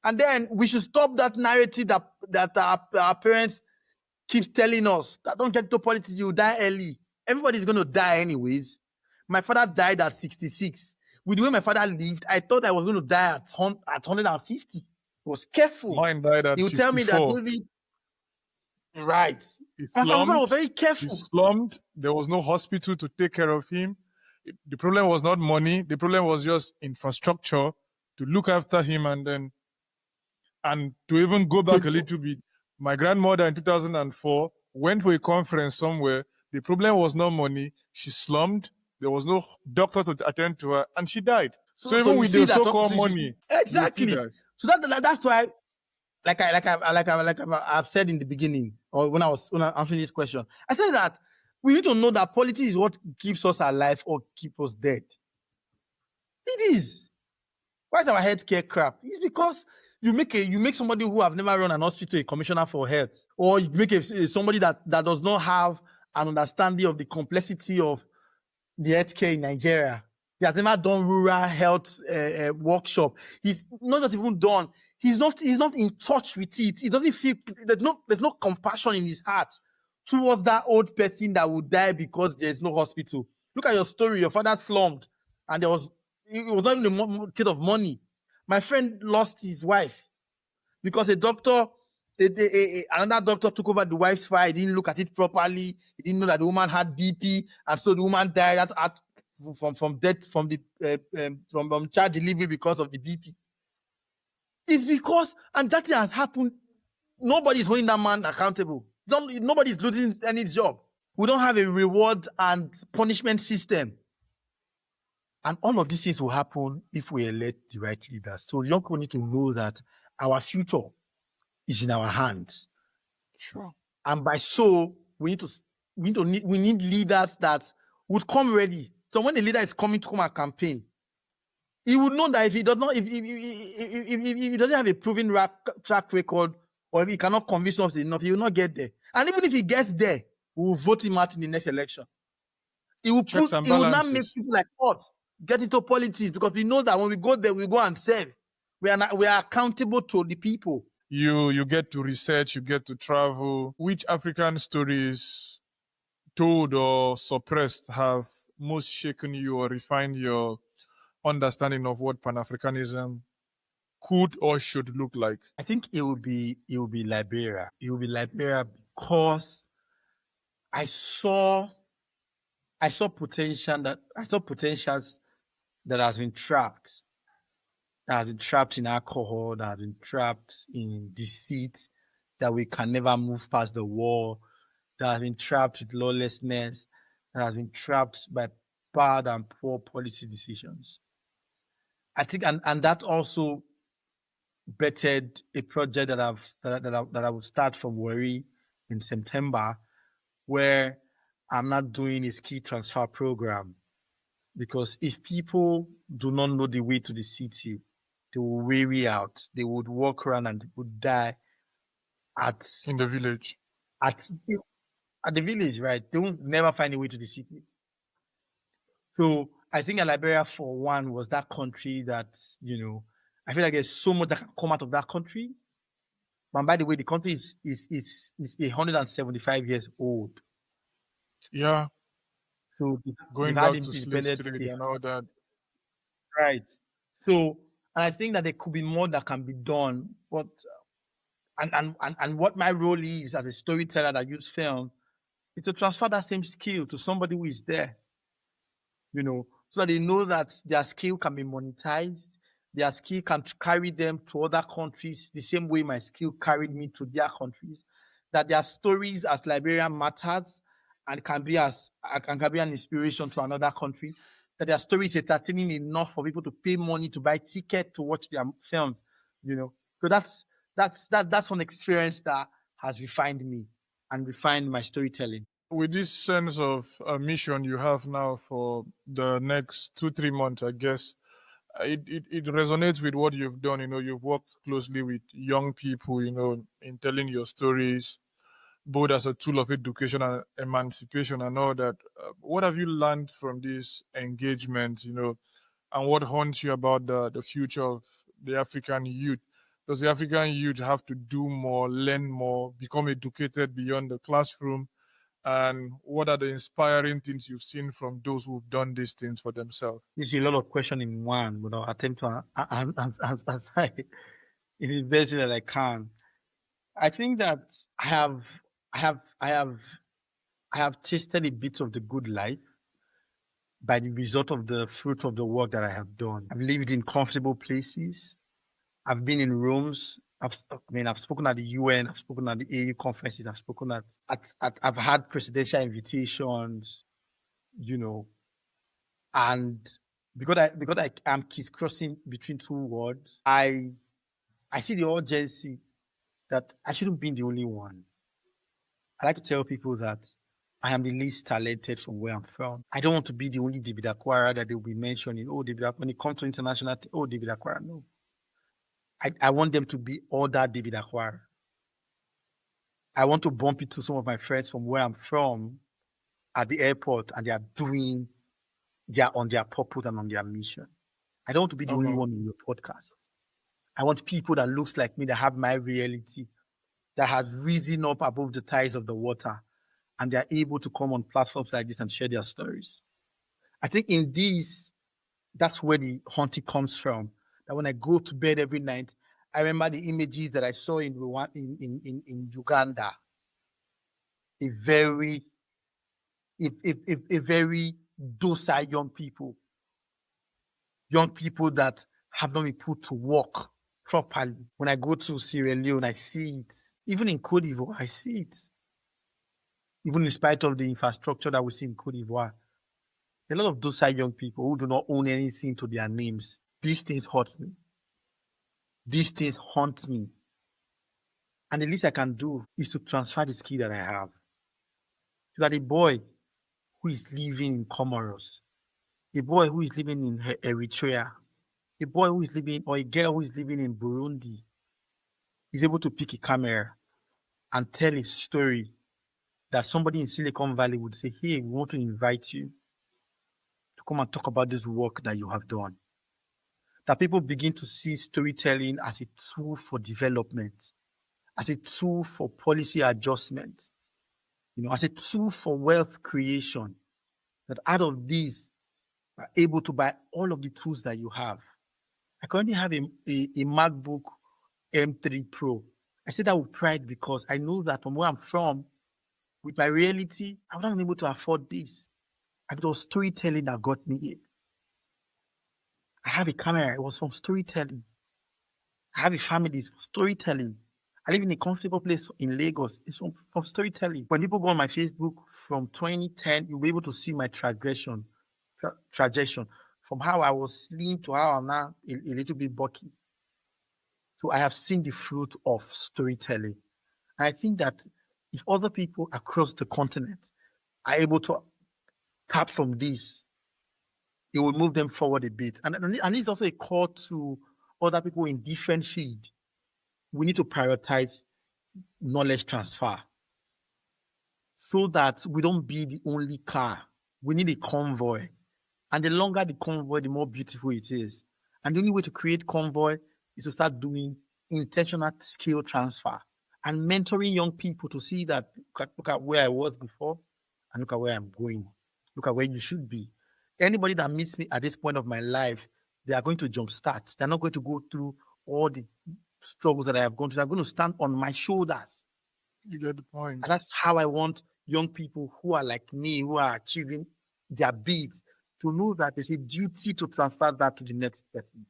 And then we should stop that narrative that our parents keep telling us that don't get into politics, you die early. Everybody's going to die anyways. My father died at 66. With the way my father lived, I thought I was going to die at 150. He was careful. Mine died at He would tell me that, 54. David, right. He My father was slumped. very He careful. slumped. There was no hospital to take care of him. The problem was not money. The problem was just infrastructure to look after him and to even go back a little bit. My grandmother in 2004 went for a conference somewhere. The problem was not money. She slumped. There was no doctor to attend to her, and she died. So even with the so-called money, exactly. So that's why, I've said in the beginning, or when I'm answering this question, I said that we need to know that politics is what keeps us alive or keep us dead. It is. Why is our healthcare crap? It's because you make somebody who have never run an hospital a commissioner for health, or you make somebody that does not have an understanding of the complexity of the healthcare in Nigeria. He has never done rural health workshop. He's not just even done. He's not in touch with it. He doesn't feel, there's no compassion in his heart towards that old person that would die because there's no hospital. Look at your story. Your father slumped, and it was not even a case of money. My friend lost his wife because a doctor, another doctor took over the wife's file. He didn't look at it properly. He didn't know that the woman had BP, and so the woman died from death from child delivery because of the BP. It's because, and that thing has happened. Nobody's holding that man accountable. Nobody's losing any job. We don't have a reward and punishment system. And all of these things will happen if we elect the right leaders. So young people need to know that our future is in our hands. Sure. And by so, we need leaders that would come ready. So when the leader is coming to come and campaign, he would know that if he doesn't have a proven track record, or if he cannot convince us enough, he will not get there. And even if he gets there, we will vote him out in the next election. He will not make people like us get into politics, because we know that when we go there, we go and serve. We are accountable to the people. You get to research, you get to travel. Which African stories, told or suppressed, have most shaken you or refined your understanding of what Pan-Africanism could or should look like? I think it will be Liberia. It will be Liberia because I saw potentials that has been trapped. That has been trapped in alcohol, that has been trapped in deceit, that we can never move past the wall, that has been trapped with lawlessness, that has been trapped by bad and poor policy decisions. I think, and that also bettered a project that I will start from Wari in September, where I'm not doing a skill transfer program. Because if people do not know the way to the city, they will weary out. They would walk around and they would die at In the village. at at the village, right? They will never find a way to the city. So I think Liberia, for one, was that country that, I feel like there's so much that can come out of that country. And by the way, the country is 175 years old. Yeah. So they've Going had back to slave independence, trade and all that. right? So, and I think that there could be more that can be done. But and what my role is as a storyteller that use film is to transfer that same skill to somebody who is there, so that they know that their skill can be monetized, their skill can carry them to other countries the same way my skill carried me to their countries, that their stories as Liberian matters and can be an inspiration to another country, that their stories are entertaining enough for people to pay money to buy ticket to watch their films, So that's one experience that has refined me and refined my storytelling. With this sense of mission you have now for the next 2-3 months, I guess it resonates with what you've done. You've worked closely with young people, in telling your stories, both as a tool of education and emancipation and all that. What have you learned from this engagement, and what haunts you about the future of the African youth? Does the African youth have to do more, learn more, become educated beyond the classroom? And what are the inspiring things you've seen from those who've done these things for themselves? There's a lot of question in one, but I'll attempt to answer in the best way that I can. I think that I have, I have, I have tasted a bit of the good life by the result of the fruit of the work that I have done. I've lived in comfortable places. I've been in rooms. I've spoken at the UN. I've spoken at the AU conferences. I've spoken I've had presidential invitations, you know, and because I am crisscrossing between two worlds, I see the urgency that I shouldn't be the only one. I like to tell people that I am the least talented from where I'm from. I don't want to be the only David Akwara that they'll be mentioning. Oh, David Akwara, when it comes to international, oh, David Akwara. No. I want them to be all that David Akwara. I want to bump into some of my friends from where I'm from at the airport and they are on their purpose and on their mission. I don't want to be the Oh, only wow. one in your podcast. I want people that looks like me, that have my reality, that has risen up above the tides of the water, and they're able to come on platforms like this and share their stories. I think in this, that's where the haunting comes from. That when I go to bed every night, I remember the images that I saw in Uganda. A very, a very docile young people that have not been put to work properly. When I go to Sierra Leone, I see it. Even in Cote d'Ivoire, I see it. Even in spite of the infrastructure that we see in Cote d'Ivoire, a lot of docile young people who do not own anything to their names. These things hurt me. These things haunt me. And the least I can do is to transfer the skill that I have. So that a boy who is living in Comoros, a boy who is living in Eritrea, a boy who is living, or a girl who is living in Burundi, is able to pick a camera and tell a story that somebody in Silicon Valley would say, hey, we want to invite you to come and talk about this work that you have done. That people begin to see storytelling as a tool for development, as a tool for policy adjustment, as a tool for wealth creation. That out of these are able to buy all of the tools that you have. I currently have a MacBook M3 Pro. I say that with pride because I know that from where I'm from, with my reality, I'm not able to afford this. And it was storytelling that got me here. I have a camera. It was from storytelling. I have a family. It's from storytelling. I live in a comfortable place in Lagos. It's from storytelling. When people go on my Facebook from 2010, you'll be able to see my trajectory from how I was slim to how I'm now a little bit bulky. So I have seen the fruit of storytelling. And I think that if other people across the continent are able to tap from this, it will move them forward a bit. And it's also a call to other people in different fields. We need to prioritize knowledge transfer so that we don't be the only car. We need a convoy. And the longer the convoy, the more beautiful it is. And the only way to create convoy is to start doing intentional skill transfer and mentoring young people to see that look at where I was before and look at where I'm going. Look at where you should be. Anybody that meets me at this point of my life, they are going to jumpstart. They're not going to go through all the struggles that I have gone through. They're going to stand on my shoulders. You get the point. And that's how I want young people who are like me, who are achieving their beats, to know that there's a duty to transfer that to the next person.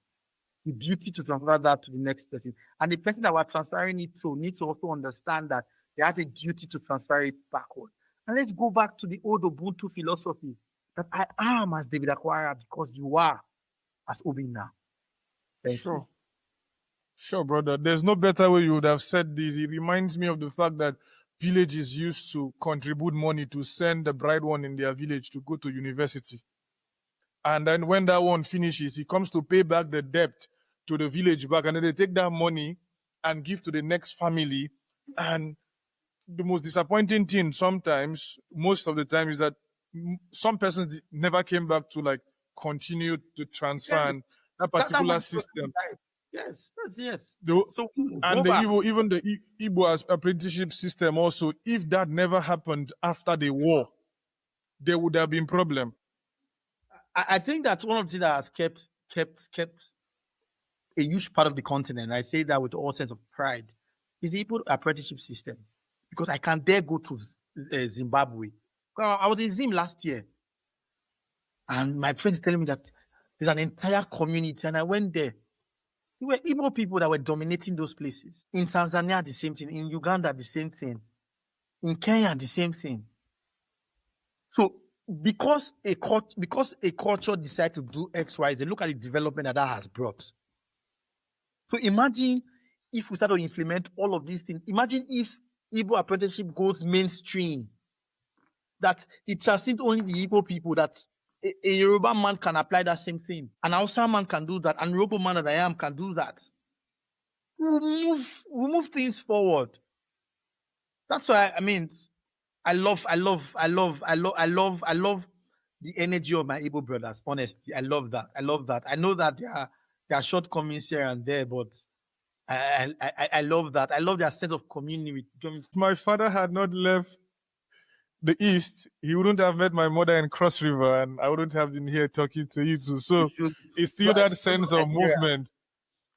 The duty to transfer that to the next person. And the person that we're transferring it to needs to also understand that they have a duty to transfer it backward. And let's go back to the old Ubuntu philosophy that I am as David Akwara because you are as Obina. Thank you. Sure, brother. There's no better way you would have said this. It reminds me of the fact that villages used to contribute money to send the bright one in their village to go to university. And then when that one finishes, he comes to pay back the debt to the village back. And then they take that money and give to the next family. And the most disappointing thing sometimes, most of the time, is that some persons never came back to like continue to transfer Yes. and that particular money system. Yes, yes. So go back. Even the Igbo apprenticeship system also, if that never happened after the war, there would have been problem. I think that's one of the things that has kept a huge part of the continent. I say that with all sense of pride. Is the Igbo apprenticeship system, because I can dare go to Zimbabwe. Well, I was in Zim last year, and my friend is telling me that there's an entire community, and I went there. There were Igbo people that were dominating those places. In Tanzania, the same thing. In Uganda, the same thing. In Kenya, the same thing. So because a culture decides to do X, Y, Z, look at the development that has brought. So imagine if we start to implement all of these things. Imagine if Igbo apprenticeship goes mainstream, that it transcends only the Igbo people, that a Yoruba man can apply that same thing. An Hausa man can do that. An Yoruba man that I am can do that. We'll move things forward. That's why I love the energy of my Igbo brothers. Honestly, I love that. I know that there are shortcomings here and there, but I love that. I love their sense of community. If my father had not left the East, he wouldn't have met my mother in Cross River, and I wouldn't have been here talking to you too. So it's still that sense of movement.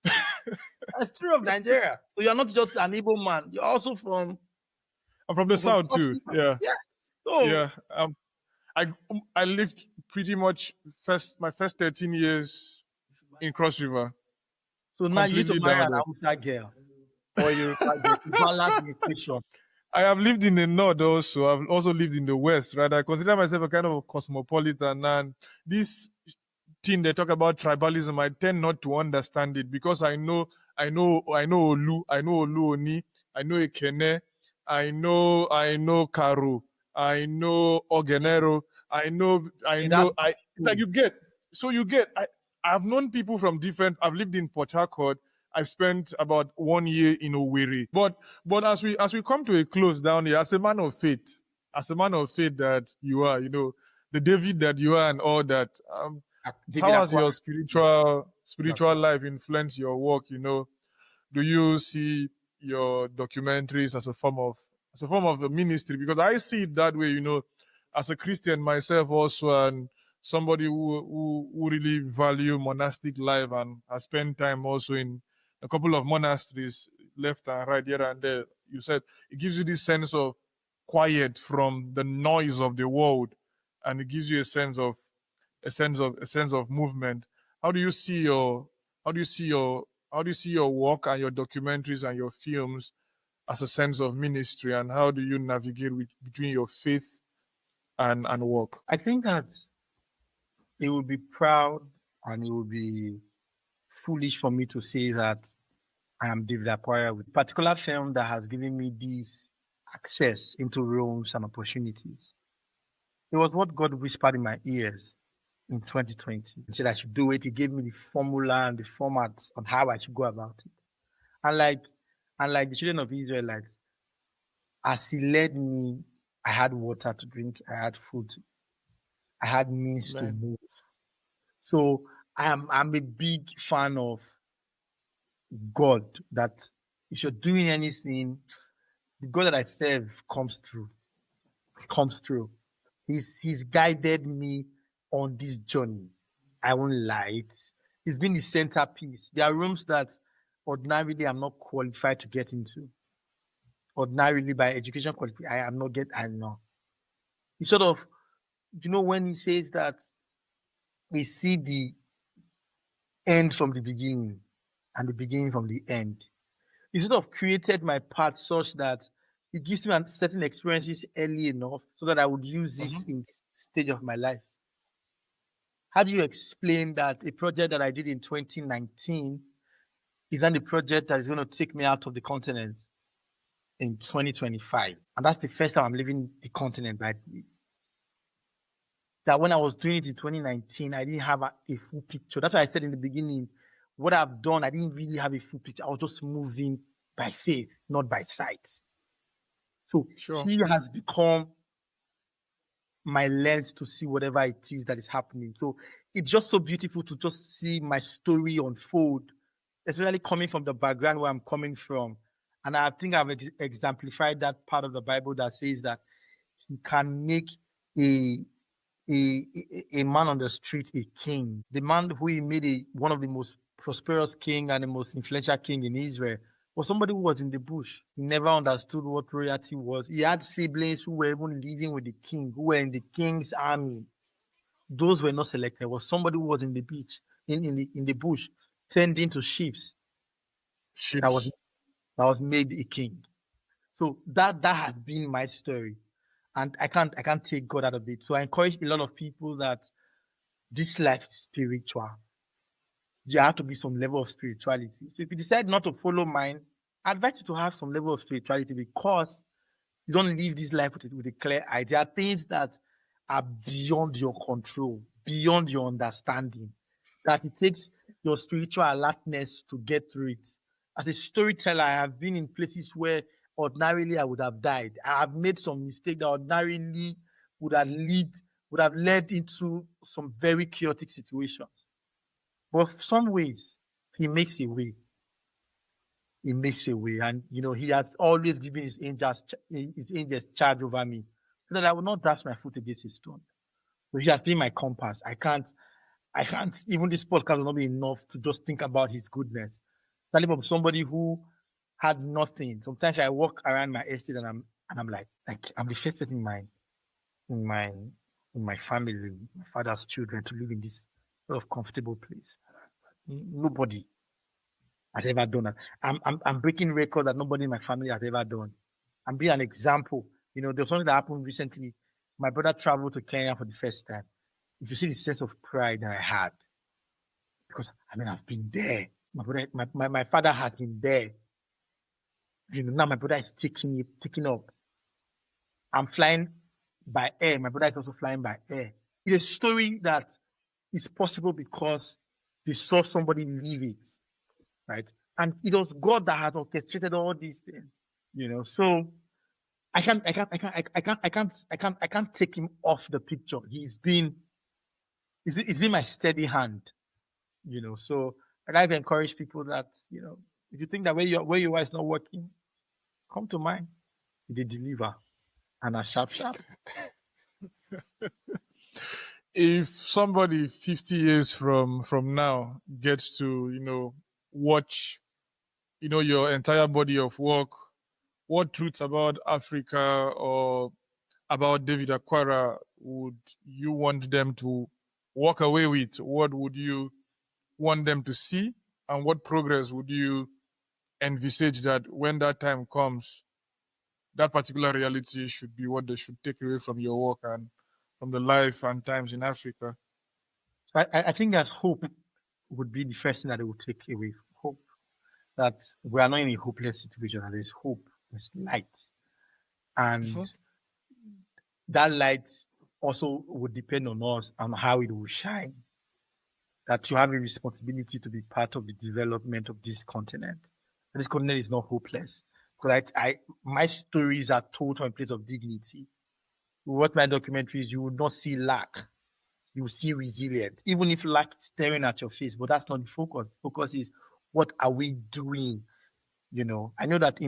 That's true of Nigeria. So you're not just an Igbo man. You're also from. I'm from the South too. Yeah. Yeah. So, yeah. I lived pretty much my first 13 years in Cross River. So now you need to marry an Hausa girl, or you balance the equation. I have lived in the North also. I've also lived in the West, right? I consider myself a kind of a cosmopolitan, and this thing they talk about tribalism, I tend not to understand it because I know Olu, I know Oluoni, I know Ekene, I know Karu, I know Ogenero, I've known people from different. I've lived in Port Harcourt. I spent about 1 year in Owerri. But as we come to a close down here, as a man of faith that you are, the David that you are and all that, how has your spiritual life influenced your work? Do you see your documentaries as a form of the ministry? Because I see it that way, as a Christian myself also, and somebody who really value monastic life and has spent time also in a couple of monasteries left and right here and there. You said it gives you this sense of quiet from the noise of the world, and it gives you a sense of movement. How do you see your how do you see your work and your documentaries and your films as a sense of ministry, and how do you navigate between your faith and work? I think that it would be proud and it would be foolish for me to say that I am David Akwara with a particular film that has given me this access into realms and opportunities. It was what God whispered in my ears in 2020. He said I should do it. He gave me the formula and the formats on how I should go about it. And like the children of Israelites, as he led me, I had water to drink, I had food, I had means to Man. move. So I'm a big fan of God, that if you're doing anything, the God that I serve comes through. Comes through. He's guided me on this journey. I won't lie. It's been the centerpiece. There are rooms that ordinarily I'm not qualified to get into. Ordinarily by education qualification, I am not get I know. It's sort of, when he says that we see the end from the beginning and the beginning from the end. He sort of created my path such that it gives me certain experiences early enough so that I would use it in this stage of my life. How do you explain that a project that I did in 2019 is not the project that is going to take me out of the continent in 2025? And that's the first time I'm leaving the continent, by the way. That when I was doing it in 2019, I didn't have a full picture. That's why I said in the beginning, what I've done, I didn't really have a full picture. I was just moving by faith, not by sight. So Sure. he has become my lens to see whatever it is that is happening. So it's just so beautiful to just see my story unfold, especially coming from the background where I'm coming from. And I think I've exemplified that part of the Bible that says that he can make a a man on the street a king. The man who he made one of the most prosperous king and the most influential king in Israel was somebody who was in the bush. He never understood what royalty was. He had siblings who were even living with the king, who were in the king's army. Those were not selected. It was somebody who was in the beach, in the bush, tending to sheep that was Ships. that was made a king. So that has been my story. And I can't take God out of it. So I encourage a lot of people that this life is spiritual. There has to be some level of spirituality. So if you decide not to follow mine, I advise you to have some level of spirituality, because you don't live this life with a clear eye. There are things that are beyond your control, beyond your understanding, that it takes your spiritual alertness to get through it. As a storyteller, I have been in places where ordinarily I would have died. I have made some mistakes that ordinarily would have led into some very chaotic situations. But for some ways, he makes a way. He makes a way, and he has always given his angels charge over me, so that I will not dash my foot against a stone. So he has been my compass. I can't. Even this podcast will not be enough to just think about his goodness. Telling from somebody who had nothing. Sometimes I walk around my estate and I'm like I'm the first person in my in my family, my father's children, to live in this sort of comfortable place. Nobody has ever done that. I'm breaking record that nobody in my family has ever done. I'm being an example. There's something that happened recently. My brother traveled to Kenya for the first time. If you see the sense of pride that I had, because I've been there. My brother, my father has been there. Now my brother is taking up. I'm flying by air. My brother is also flying by air. It's a story that is possible because they saw somebody live it, right? And it was God that has orchestrated all these things, So I can't take him off the picture. He's been my steady hand, So I've encouraged people that, if you think that where you are is not working, come to mine. They deliver and are sharp. if somebody 50 years from now gets to watch your entire body of work, what truths about Africa or about David Akwara would you want them to walk away with? What would you want them to see, and what progress would you envisage that when that time comes, that particular reality should be what they should take away from your work and from the life and times in Africa? So I think that hope would be the first thing that they would take away. Hope that we are not in a hopeless situation, and there's hope, there's light. And that light also would depend on us and how it will shine. That you have a responsibility to be part of the development of this continent. This continent is not hopeless. Because my stories are told from a place of dignity. You watch my documentaries, you will not see lack. You will see resilience. Even if lack is staring at your face, but that's not the focus. The focus is what are we doing? I know that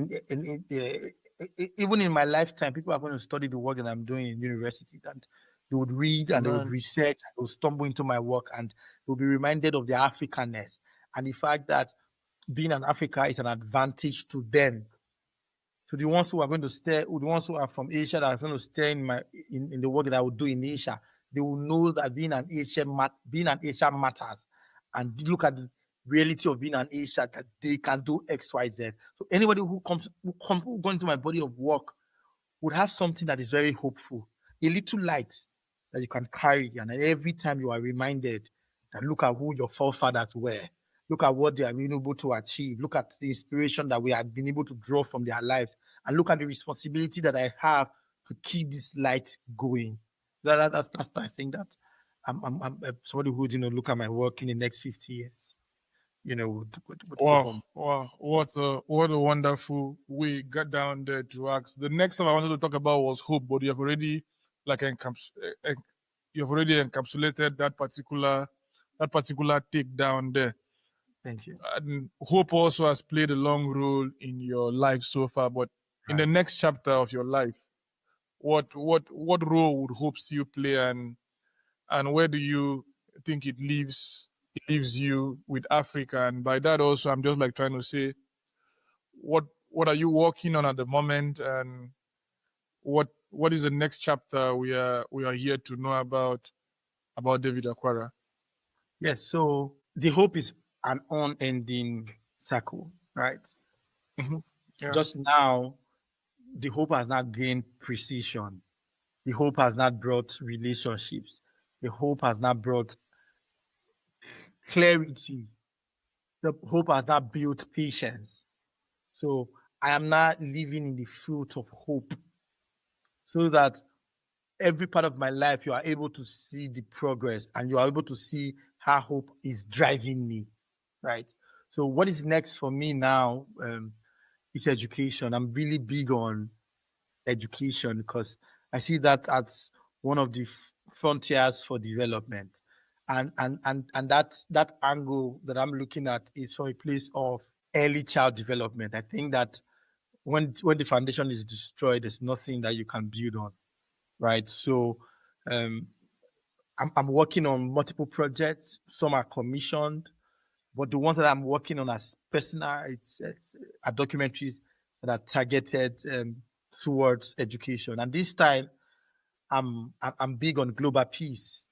even in my lifetime, people are going to study the work that I'm doing in university, and they would read and they would Man, research, and they would stumble into my work, and they'll be reminded of their Africanness and the fact that being an Africa is an advantage to them. So the ones who are going to stay, the ones who are from Asia that are going to stay in the work that I will do in Asia, they will know that being an Asian matters, and look at the reality of being an Asian that they can do X, Y, Z. So anybody who go into my body of work would have something that is very hopeful, a little light that you can carry. And every time you are reminded that look at who your forefathers were, look at what they have been able to achieve, look at the inspiration that we have been able to draw from their lives, and look at the responsibility that I have to keep this light going. That's I think that I'm somebody who look at my work in the next 50 years. With hope wow, on. wow, what a wonderful way got down there to ask. The next thing I wanted to talk about was hope, but you have already like you have already encapsulated that particular take down there. Thank you. And hope also has played a long role in your life so far. But in the Right. next chapter of your life, what role would hope still play, and where do you think it leaves you with Africa? And by that also, I'm just like trying to say, what are you working on at the moment, and what is the next chapter we are here to know about David Akwara? Yes, so the hope is an unending circle, right? Hmm. Yeah, Just now, the hope has not gained precision. The hope has not brought relationships. The hope has not brought clarity. The hope has not built patience. So I am not living in the fruit of hope so that every part of my life you are able to see the progress and you are able to see how hope is driving me, right? So what is next for me now is education. I'm really big on education because I see that as one of the frontiers for development. And that angle that I'm looking at is from a place of early child development. I think that when the foundation is destroyed, there's nothing that you can build on, right? So um, I'm working on multiple projects. Some are commissioned, but the ones that I'm working on as personal, it's are documentaries that are targeted towards education. And this time, I'm big on global peace.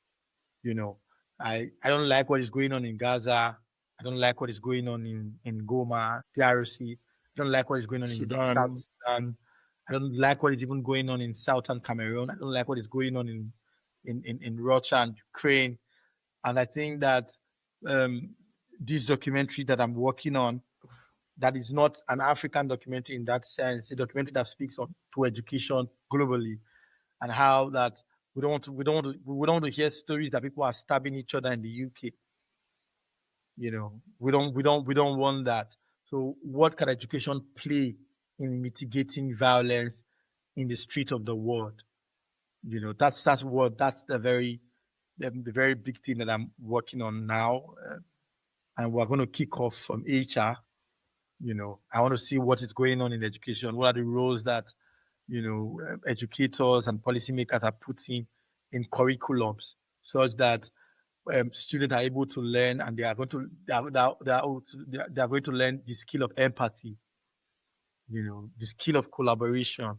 You know, I don't like what is going on in Gaza. I don't like what is going on in Goma, DRC. I don't like what is going on in South Sudan. Sudan. I don't like what is even going on in Southern Cameroon. I don't like what is going on in Russia and Ukraine. And I think that um, this documentary that I'm working on, that is not an African documentary in that sense, a documentary that speaks on to education globally, and how that we don't want to hear stories that people are stabbing each other in the UK. We don't want that. So what can education play in mitigating violence in the street of the world? That's the very big thing that I'm working on now, and we're going to kick off from HR. I want to see what is going on in education. What are the roles that educators and policymakers are putting in curriculums? such that students are able to learn, and they are going to they are going to learn the skill of empathy, the skill of collaboration,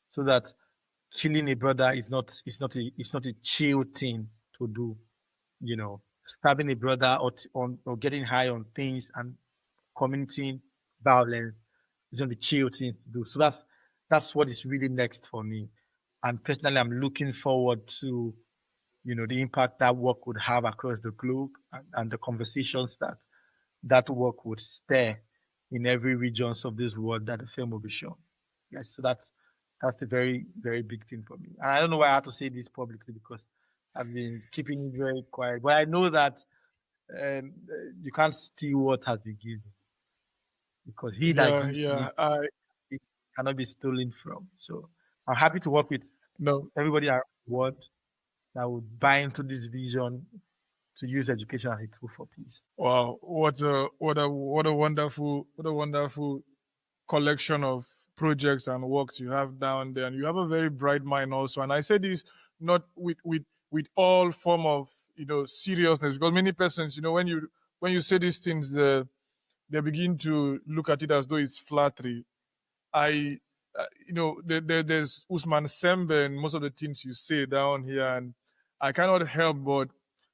so that killing a brother is not a chill thing to do. Stabbing a brother or getting high on things and committing violence is not the chill thing to do. So that's what is really next for me. And personally, I'm looking forward to the impact that work would have across the globe, and the conversations that work would stir in every regions of this world that the film will be shown. Yes, so that's a very, very big thing for me. And I don't know why I have to say this publicly, because I've been keeping it very quiet. But I know that you can't steal what has been given, because he that Yeah, gives yeah. me it cannot be stolen from. So I'm happy to work with No, everybody around the world that would buy into this vision to use education as a tool for peace. wow, what a wonderful collection of projects and works you have down there, and you have a very bright mind also. And I say this not with all form of seriousness, because many persons, when you say these things, they begin to look at it as though it's flattery. I, there's Usman Sembe and most of the things you say down here, and I cannot help but,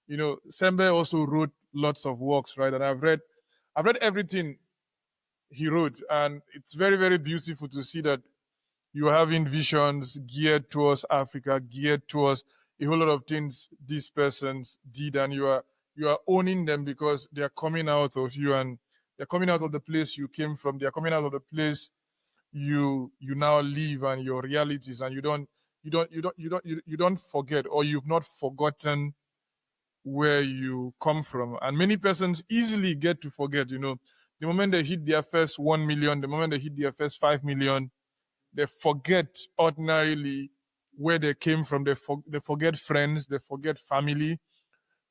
Sembe also wrote lots of works, right? And I've read everything he wrote, and it's very, very beautiful to see that you are having visions geared towards Africa, geared towards a whole lot of things these persons did, and you are owning them because they are coming out of you, and they're coming out of the place you came from. They are coming out of the place you now live and your realities, and you don't forget, or you've not forgotten where you come from. And many persons easily get to forget. The moment they hit their first 1 million, the moment they hit their first 5 million, they forget ordinarily where they came from. They forget friends, they forget family,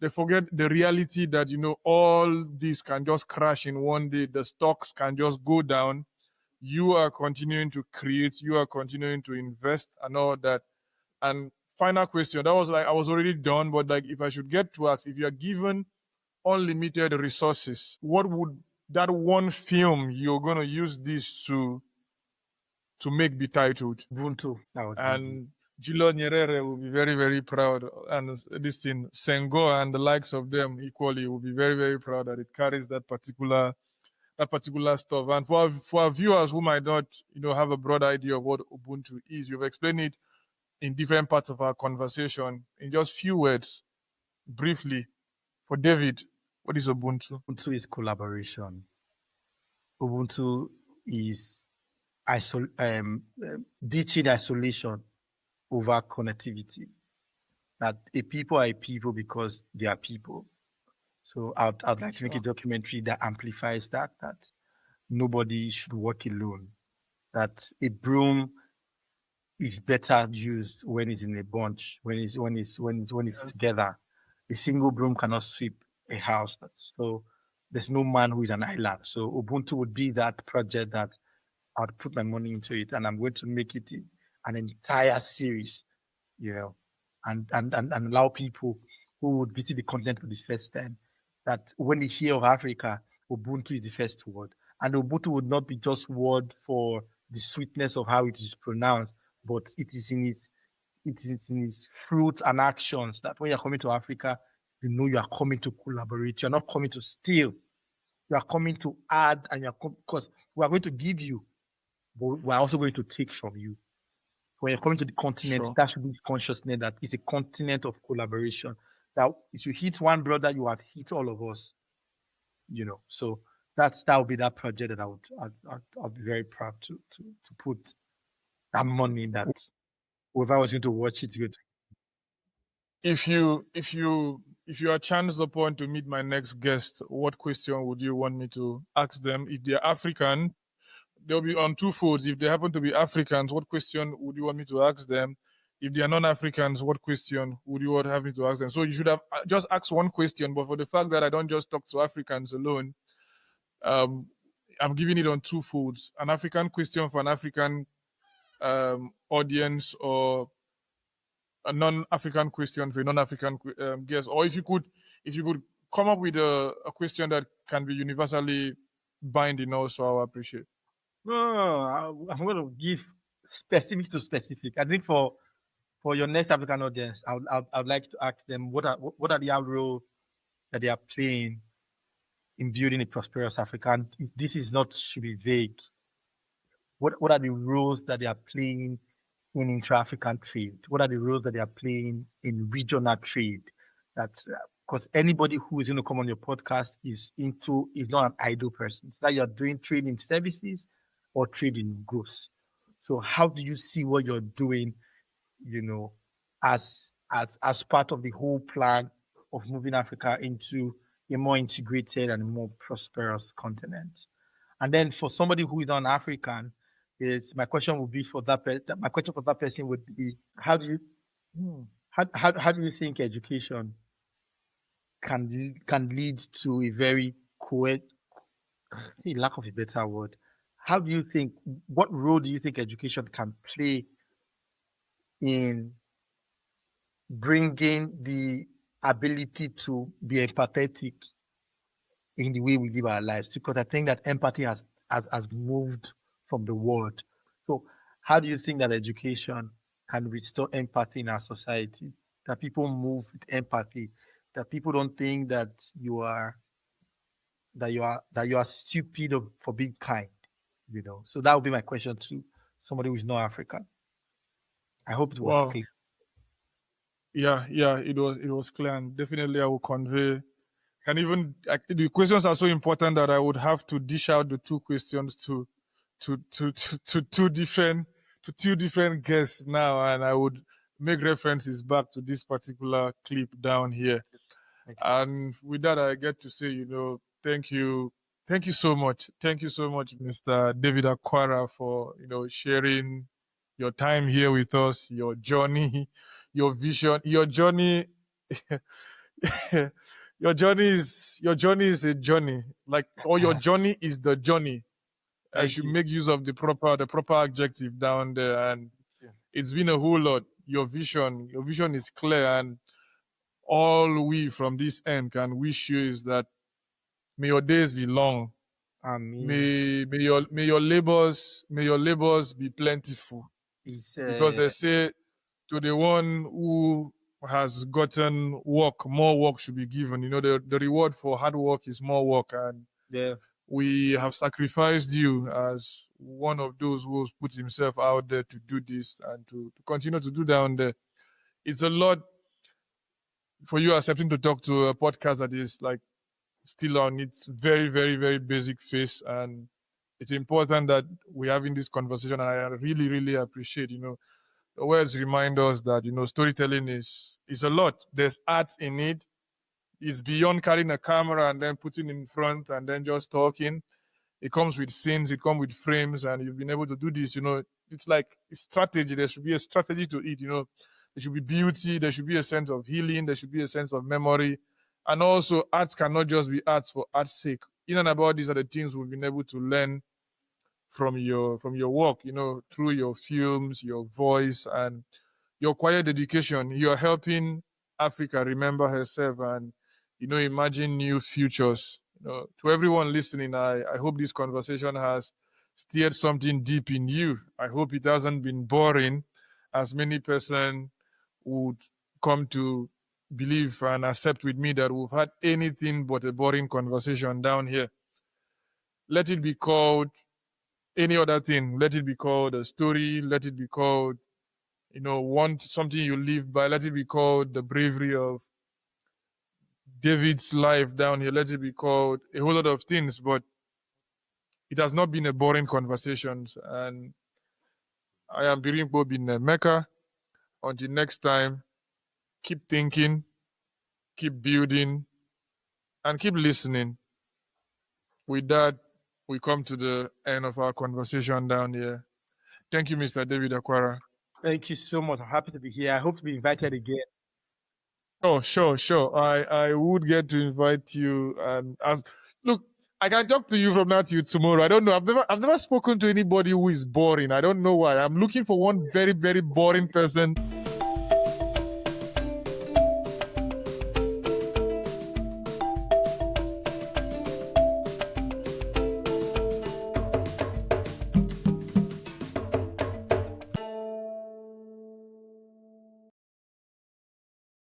they forget the reality that all this can just crash in one day. The stocks can just go down. You are continuing to create, you are continuing to invest and all that. And final question, that was like, I was already done, but like, if I should get to ask, if you are given unlimited resources, what would that one film you're going to use this to make be titled? Ubuntu, that would be the And Gilo Nyerere will be very, very proud. And this thing, Senghor and the likes of them equally will be very, very proud that it carries that particular stuff. And for our viewers who might not, have a broad idea of what Ubuntu is, you've explained it in different parts of our conversation. In just few words, briefly, for David, what is Ubuntu? Ubuntu is collaboration. Ubuntu is ditching isolation over connectivity. That a people are a people because they are people. So I'd like to make a documentary that amplifies that nobody should work alone. That a broom is better used when it's in a bunch, when it's together. A single broom cannot sweep a house. So there's no man who is an island. So Ubuntu would be that project that I'd put my money into it, and I'm going to make it an entire series, you know, and allow people who would visit the continent for the first time that when they hear of Africa, Ubuntu is the first word. And Ubuntu would not be just word for the sweetness of how it is pronounced, but it is in its fruits and actions that when you're coming to Africa, you know you are coming to collaborate. You're not coming to steal. You are coming to add, and because we are going to give you, but we're also going to take from you. When you're coming to the continent, Sure. that should be the consciousness that it's a continent of collaboration. That if you hit one brother, you have hit all of us. So that would be that project that I'd be very proud to put that money in, that whoever was going to watch it good. If you are chanced upon to meet my next guest, what question would you want me to ask them? If they're African, they'll be on two folds. If they happen to be Africans, what question would you want me to ask them? If they are non-Africans, what question would you want have me to ask them? So you should have just asked one question, but for the fact that I don't just talk to Africans alone, um, I'm giving it on two folds. An African question for an African audience, or a non-African question for a non-African guest, or if you could come up with a question that can be universally binding, also I will appreciate. No, I'm going to give specific to specific. I think for your next African audience, I would like to ask them what are the role that they are playing in building a prosperous Africa. And this is not should be vague. What are the roles that they are playing in intra-African trade? What are the roles that they are playing in regional trade? That's because anybody who is going to come on your podcast is not an idle person. It's that you're doing trade in services or trade in goods. So how do you see what you're doing, as part of the whole plan of moving Africa into a more integrated and more prosperous continent? And then for somebody who is not an African, is my question would be for that person. My question for that person would be: how do you think education can lead to a very lack of a better word? How do you think? What role do you think education can play in bringing the ability to be empathetic in the way we live our lives? Because I think that empathy has moved from the world. So how do you think that education can restore empathy in our society? That people move with empathy, that people don't think that you are stupid for being kind, So that would be my question to somebody who is not African. I hope it was Wow. clear. Yeah, it was clear, and definitely I will convey. And even the questions are so important that I would have to dish out the two questions to two different guests now, and I would make references back to this particular clip down here. And with that, I get to say, thank you so much, Mr. David Akwara, for sharing your time here with us, your journey, your vision, your journey. Your journey is a journey, or your journey is the journey. I should make use of the proper adjective down there, and it's been a whole lot. Your vision is clear, and all we from this end can wish you is that may your days be long. May your labors be plentiful. Because they say to the one who has gotten work, more work should be given. The reward for hard work is more work, and we have sacrificed you as one of those who put himself out there to do this and to continue to do down there. It's a lot for you accepting to talk to a podcast that is still on its very, very, very basic phase, and it's important that we're having this conversation. And I really, really appreciate, the words remind us that storytelling is a lot. There's art in it. It's beyond carrying a camera and then putting in front and then just talking. It comes with scenes, it comes with frames, and you've been able to do this. It's like strategy. There should be a strategy to it. There should be beauty. There should be a sense of healing. There should be a sense of memory. And also, art cannot just be art for art's sake. In and about these are the things we've been able to learn from your work, through your films, your voice, and your quiet dedication. You're helping Africa remember herself and, imagine new futures. To everyone listening, I hope this conversation has stirred something deep in you. I hope it hasn't been boring, as many person would come to believe and accept with me that we've had anything but a boring conversation down here. Let it be called any other thing. Let it be called a story. Let it be called, something you live by. Let it be called the bravery of David's life down here. Let it be called a whole lot of things, but it has not been a boring conversation. And I am Birimbo bin Mecca. Until next time, keep thinking, keep building, and keep listening. With that, we come to the end of our conversation down here. Thank you, Mr. David Akwara. Thank you so much. I'm happy to be here. I hope to be invited again. Oh, sure. I would get to invite you. And look, I can talk to you from now till tomorrow. I don't know. I've never spoken to anybody who is boring. I don't know why. I'm looking for one very, very boring person